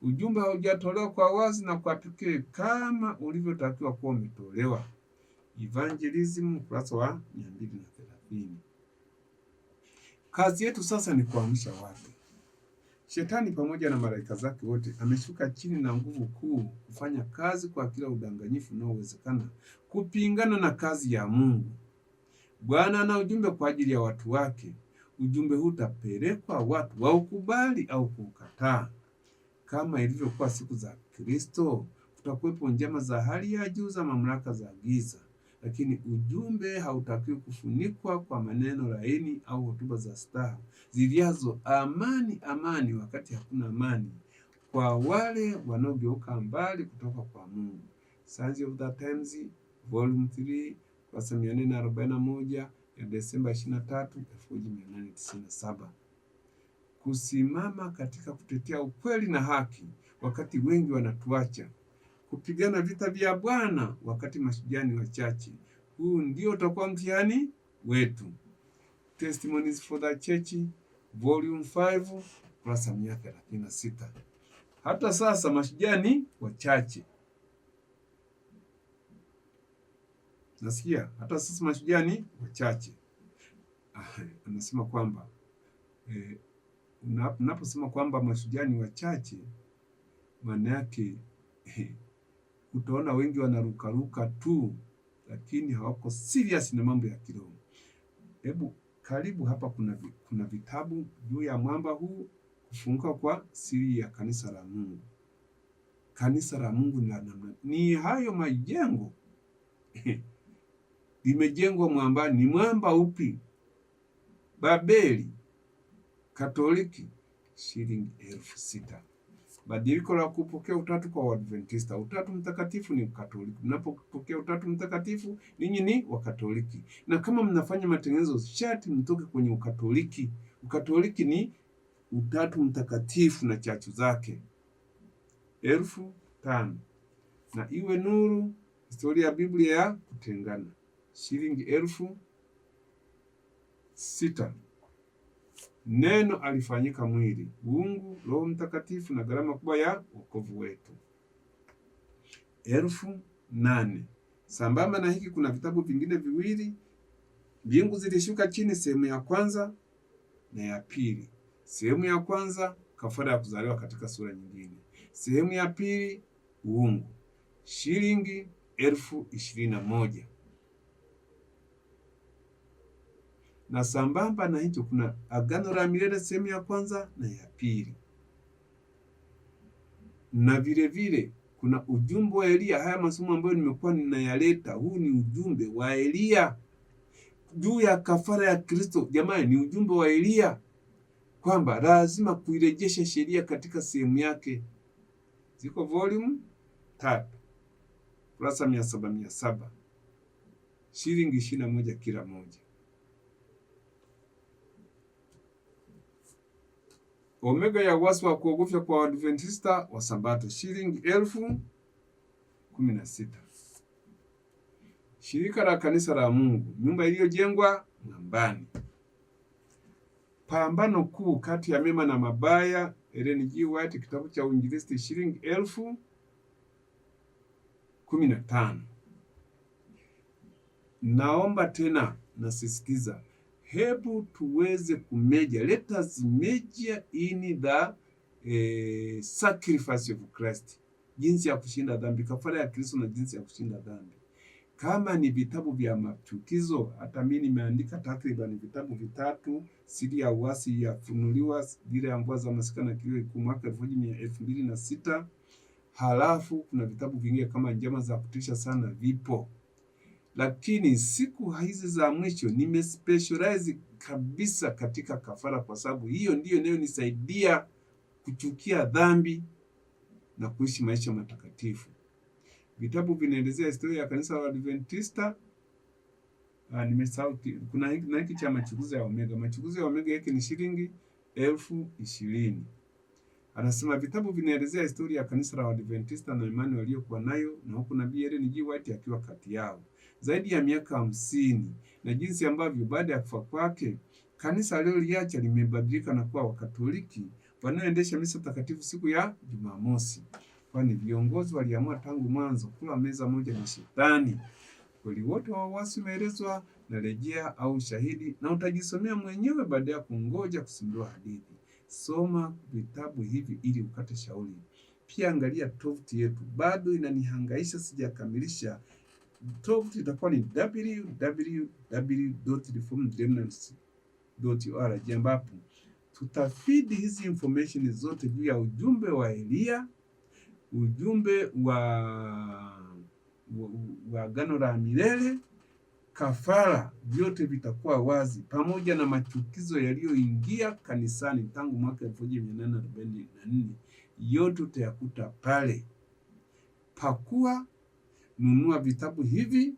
Ujumbe haujatolewa kwa wazi na kwa pekee kama ulivyotakiwa kuwa umetolewa. Evangelism ukurasa wa 230. Kazi yetu sasa ni kuamsha watu. Shetani pamoja na malaika zake wote ameshuka chini na nguvu kuu kufanya kazi kwa kila udanganyifu unaowezekana kupingana na kazi ya Mungu. Bwana ana ujumbe kwa ajili ya watu wake. Ujumbe huu utapelekwa, watu waukubali au kuukataa. Kama ilivyokuwa siku za Kristo, kutakuwepo njama za hali ya juu za mamlaka za giza, lakini ujumbe hautakiwi kufunikwa kwa maneno laini au hotuba za staha ziliazo amani wakati hakuna amani, kwa wale wanaogeuka mbali kutoka kwa Mungu. Signs of the Times Volume 3 ukurasa 441 ya Desemba 23, 1897. Kusimama katika kutetea ukweli na haki wakati wengi wanatuacha. Kupigana vita vya Bwana wakati mashujaa ni wachache. Huu ndio utakuwa mtihani wetu. Testimonies for the Church Volume 5 ukurasa 136. Hata sasa mashujaa ni wachache. Nasikia hata sasa mashujaa ni wachache. Anasema kwamba unaposema kwamba mashujaa ni wachache, maana yake utaona wengi wanarukaruka tu, lakini hawako serious na mambo ya kiroho. Hebu karibu hapa, kuna vitabu juu ya mwamba huu, kufunguka kwa siri ya kanisa la Mungu. Kanisa la Mungu ni hayo majengo limejengwa mwambani. Ni mwamba upi? Babeli, Katoliki, shilingi 6,000. Badiliko la kupokea utatu kwa Waadventista. Utatu mtakatifu ni Katoliki. Mnapopokea utatu mtakatifu, ninyi ni Wakatoliki. Na kama mnafanya matengenezo, shati mtoke kwenye Ukatoliki. Ukatoliki ni utatu mtakatifu na chachu zake. 5,000. Na iwe nuru, historia ya Biblia ya kutengana, shilingi 6,000. Neno alifanyika mwili, Mungu Roho Mtakatifu na gharama kubwa ya wokovu wetu, 8,000. Sambamba na hiki kuna vitabu vingine viwili, Mbingu Zilishuka Chini, sehemu ya kwanza na ya pili. Sehemu ya kwanza, kafara ya kuzaliwa katika sura nyingine. Sehemu ya pili, uungu, shilingi 21,000. Na sambamba na hicho kuna Agano la Milele sehemu ya kwanza na ya pili. Na vile vile kuna ujumbe wa Elia. Haya masomo ambayo nimekuwa ninayaleta, huu ni ujumbe wa Elia juu ya kafara ya Kristo. Jamani, ni ujumbe wa Elia kwamba lazima kuirejesha sheria katika sehemu yake. Ziko volume 3 kurasa 700, shilingi 21 kila moja. Omega ya wasi wa kuogofya kwa Waadventista wa Sabato, shilingi 16,000. Shirika la kanisa la Mungu, nyumba iliyojengwa mwambani. Pambano kuu kati ya mema na mabaya, Ellen G. White, kitabu cha Uinjilisti, shilingi 15,000. Naomba tena, nasisitiza, hebu tuweze kumeja, let us measure in the sacrifice of Christ, jinsi ya kushinda dhambi, kafara ya Kristo na jinsi ya kushinda dhambi. Kama ni vitabu vya machukizo, hata mimi nimeandika takriban vitabu 3, siri ya uasi yafunuliwa, Dira ya Mvua za Masika na Kilio Kikuu mwaka 2006. Halafu kuna vitabu vingine kama Njama za Kutisha Sana vipo. Lakini siku hizi za mwisho nimespecialize kabisa katika kafara, kwa sababu hiyo ndiyo inayonisaidia kuchukia dhambi na kuishi maisha matakatifu. Vitabu vinaelezea historia ya kanisa la Adventista. Nimesahau, kuna hiki cha machukizo ya Omega. Machukizo ya Omega yake ni shilingi 20,000. Anasema vitabu vinaelezea historia ya kanisa la Adventista na imani waliokuwa nayo, na huku Nabii Ellen G. White akiwa kati yao zaidi ya miaka 50, na jinsi ambavyo baada ya kufa kwake kanisa aliloliacha limebadilika na kuwa Wakatoliki wanaoendesha misa takatifu siku ya Jumamosi, kwani viongozi waliamua tangu mwanzo kula meza moja na Shetani. Kweli wote wa uasi umeelezwa na rejea au shahidi, na utajisomea mwenyewe baada ya kungoja kusimuliwa hadithi. Soma vitabu hivi ili ukate shauri. Pia angalia tovuti yetu, bado inanihangaisha, sijakamilisha. Tovuti itakuwa ni www.reformedremnants.org, ambapo tutafidi hizi information zote juu ya ujumbe wa Elia, ujumbe wa Agano la Milele, kafara, vyote vitakuwa wazi, pamoja na machukizo yaliyoingia kanisani tangu mwaka 1844. Yote utayakuta pale. Pakua, nunua vitabu hivi.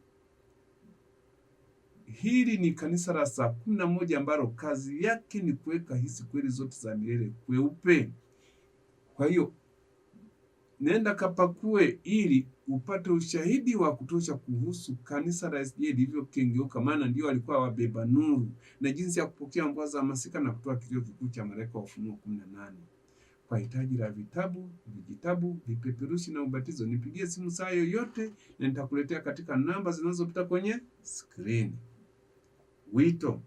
Hili ni kanisa la saa 11 ambalo kazi yake ni kuweka hizi kweli zote za milele kweupe. Kwa hiyo nenda kapakue ili upate ushahidi wa kutosha kuhusu kanisa la SDA lilivyokengeuka, maana ndio walikuwa wabeba nuru, na jinsi ya kupokea mvua za masika na kutoa kilio kikuu cha malaika wa Ufunuo 18. Kwa hitaji la vitabu, vijitabu, vipeperushi na ubatizo, nipigie simu saa yoyote na nitakuletea katika namba zinazopita kwenye screen. Wito.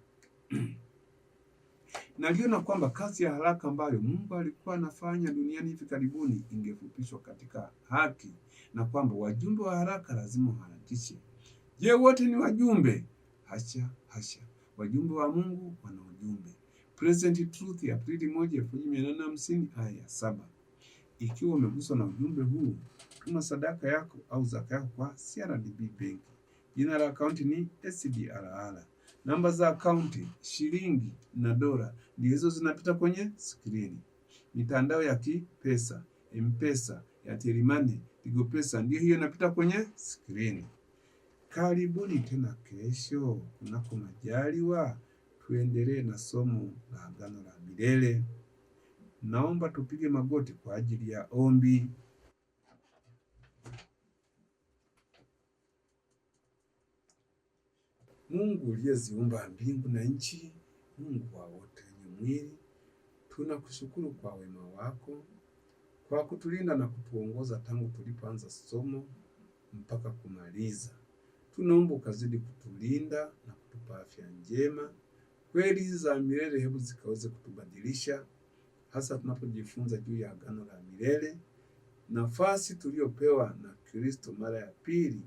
Naliona kwamba kazi ya haraka ambayo Mungu alikuwa anafanya duniani hivi karibuni ingefupishwa katika haki, na kwamba wajumbe wa haraka lazima waharakishe. Je, wote ni wajumbe? Hasha, hasha. Wajumbe wa Mungu wana ujumbe. Present Truth ya Aprili 1, 1850 aya ya 7. Ikiwa umeguswa na ujumbe huu, tuma sadaka yako au zaka yako kwa CRDB Bank. Jina la akaunti ni SDRR. Namba za akaunti, shilingi na dola, ndizo zinapita kwenye skrini. Mitandao ya kipesa, M-Pesa, ya Telimani, Tigo Pesa, ndio hiyo inapita kwenye skrini. Karibuni tena kesho, kunako majaliwa, tuendelee na somo la Agano la Milele. Naomba tupige magoti kwa ajili ya ombi. Mungu uliyeziumba mbingu na nchi, Mungu wa wote wenye mwili, tunakushukuru kwa wema wako, kwa kutulinda na kutuongoza tangu tulipoanza somo mpaka kumaliza. Tunaomba ukazidi kutulinda na kutupa afya njema. Kweli hizi za milele hebu zikaweze kutubadilisha, hasa tunapojifunza juu ya Agano la Milele, nafasi tuliopewa na Kristo mara ya pili,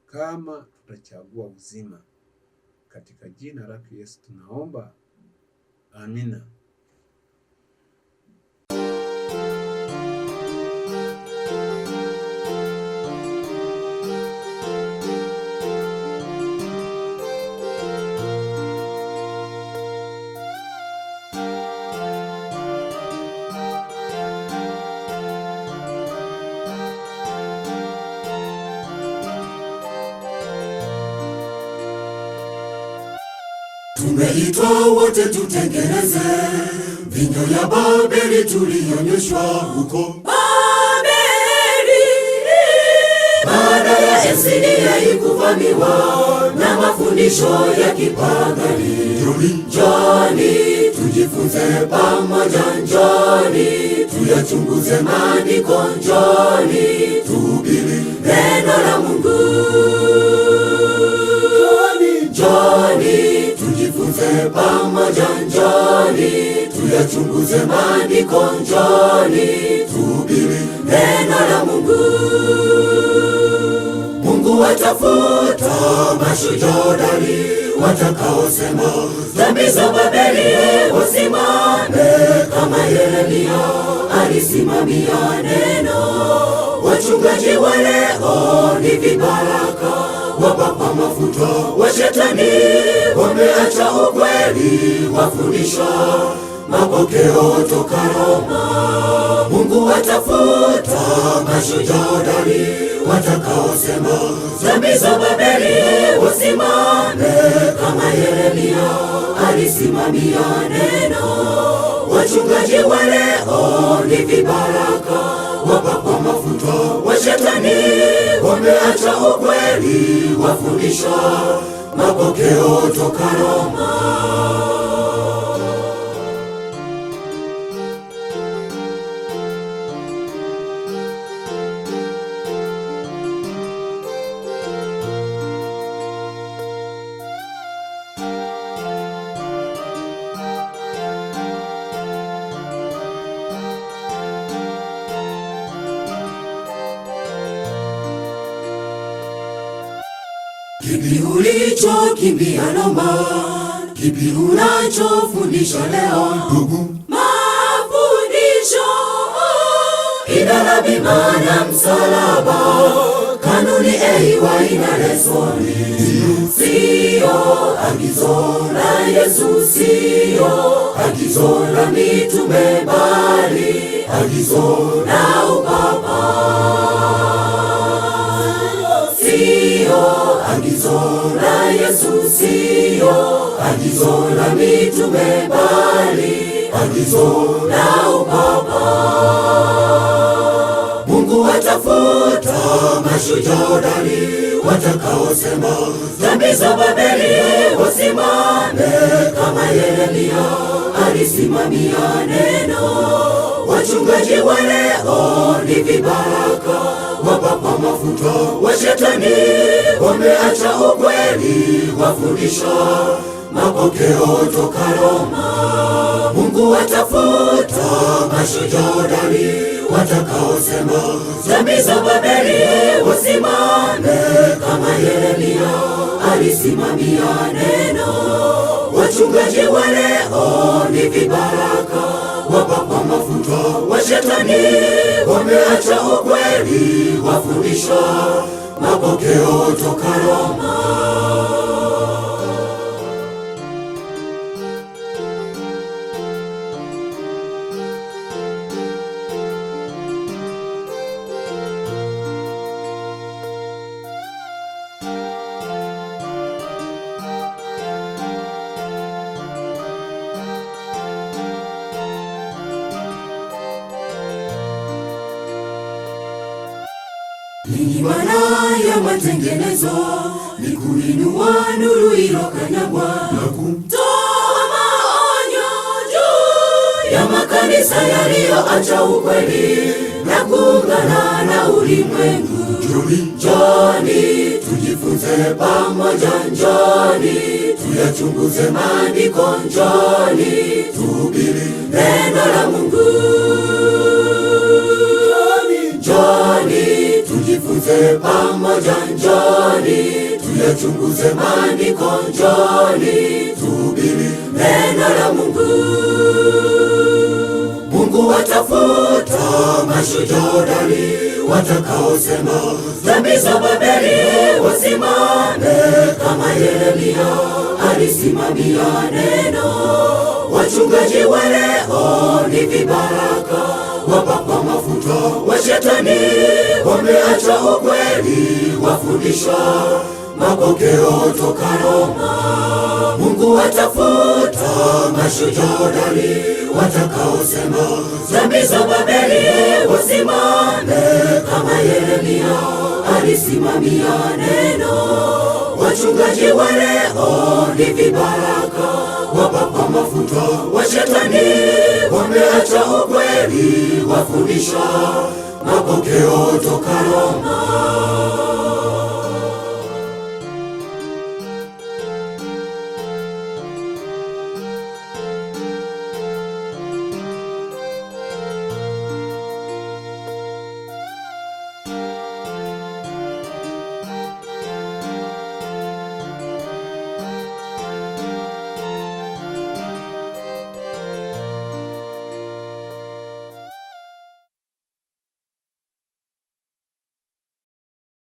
kama tutachagua uzima. Katika jina lake Yesu tunaomba. Amina. Tumeitwa wote tutengeneze vinyo ya Babeli tulionyeshwa huko Babeli. Baada ya SDA kuvamiwa na mafundisho ya kipagani, njoni tujifunze pamoja, njoni tuyachunguze maandiko, njoni tuhubiri neno la Mungu, njoni tujifunze tujifunze pamoja, njoni tuyachunguze maandiko, njoni tuhubiri neno la Mungu. Mungu watafuta mashujaa hodari watakaosema dhambi za Babeli wasimame, kama Yeremia alisimamia neno. Wachungaji wa leo ni vibaraka, wapakwa mafuta wa Shetani, wameacha ukweli, wafundisha mapokeo toka Roma. Mungu watafuta mashujaa hodari watakaosema dhambi za Babeli wasimame, kama Yeremia alisimamia neno. Wachungaji wa leo ni vibaraka, wapakwa mafuta wa Shetani, wameacha ukweli, wafundisha mapokeo toka Roma. Kipi ulichokimbia Roma? Kipi unachofundisha leo? Ndugu, mafundisho idara, bima na msalaba, kanuni eiwa ina lesoni. Sio agizo la Yesu, sio agizo la mitume, bali agizo la upapa. Sio agizo la Yesu, sio agizo la mitume, bali agizo la upapa. Mungu watafuta mashujaa hodari watakaosema dhambi za Babeli wasimame, kama Yeremia alisimamia neno. Wachungaji wa leo ni vibaraka, wapakwa mafuta wa Shetani, wameacha ukweli, wafundisha mapokeo toka Roma. Mungu watafuta mashujaa hodari watakaosema dhambi za Babeli wasimame, kama Yeremia alisimamia neno. Wachungaji wa leo ni vibaraka, wapakwa mafuta wa Shetani, wameacha ukweli, wafundisha mapokeo toka Roma. Ninyi wana ya matengenezo, ni kuinua nuru iliyokanyagwa na kutoa maonyo juu ya makanisa yaliyoacha ukweli na kuungana na ulimwengu. Njoni tujifunze pamoja, njoni tuyachunguze maandiko, njoni tuhubiri neno la Mungu. Njoni tujifunze pamoja, njoni tuyachunguze maandiko, njoni tuhubiri neno la Mungu. Mungu watafuta mashujaa hodari watakaosema dhambi za Babeli wasimame, kama Yeremia alisimamia neno. Wachungaji wa leo ni vibaraka, wapakwa mafuta wa Shetani, wameacha ukweli, wafundisha mapokeo toka Roma. Mungu watafuta mashujaa hodari watakaosema dhambi za Babeli wasimame, kama Yeremia alisimamia neno. Wachungaji wa leo ni vibaraka, wapakwa mafuta wa Shetani, wameacha ukweli, wafundisha mapokeo toka Roma.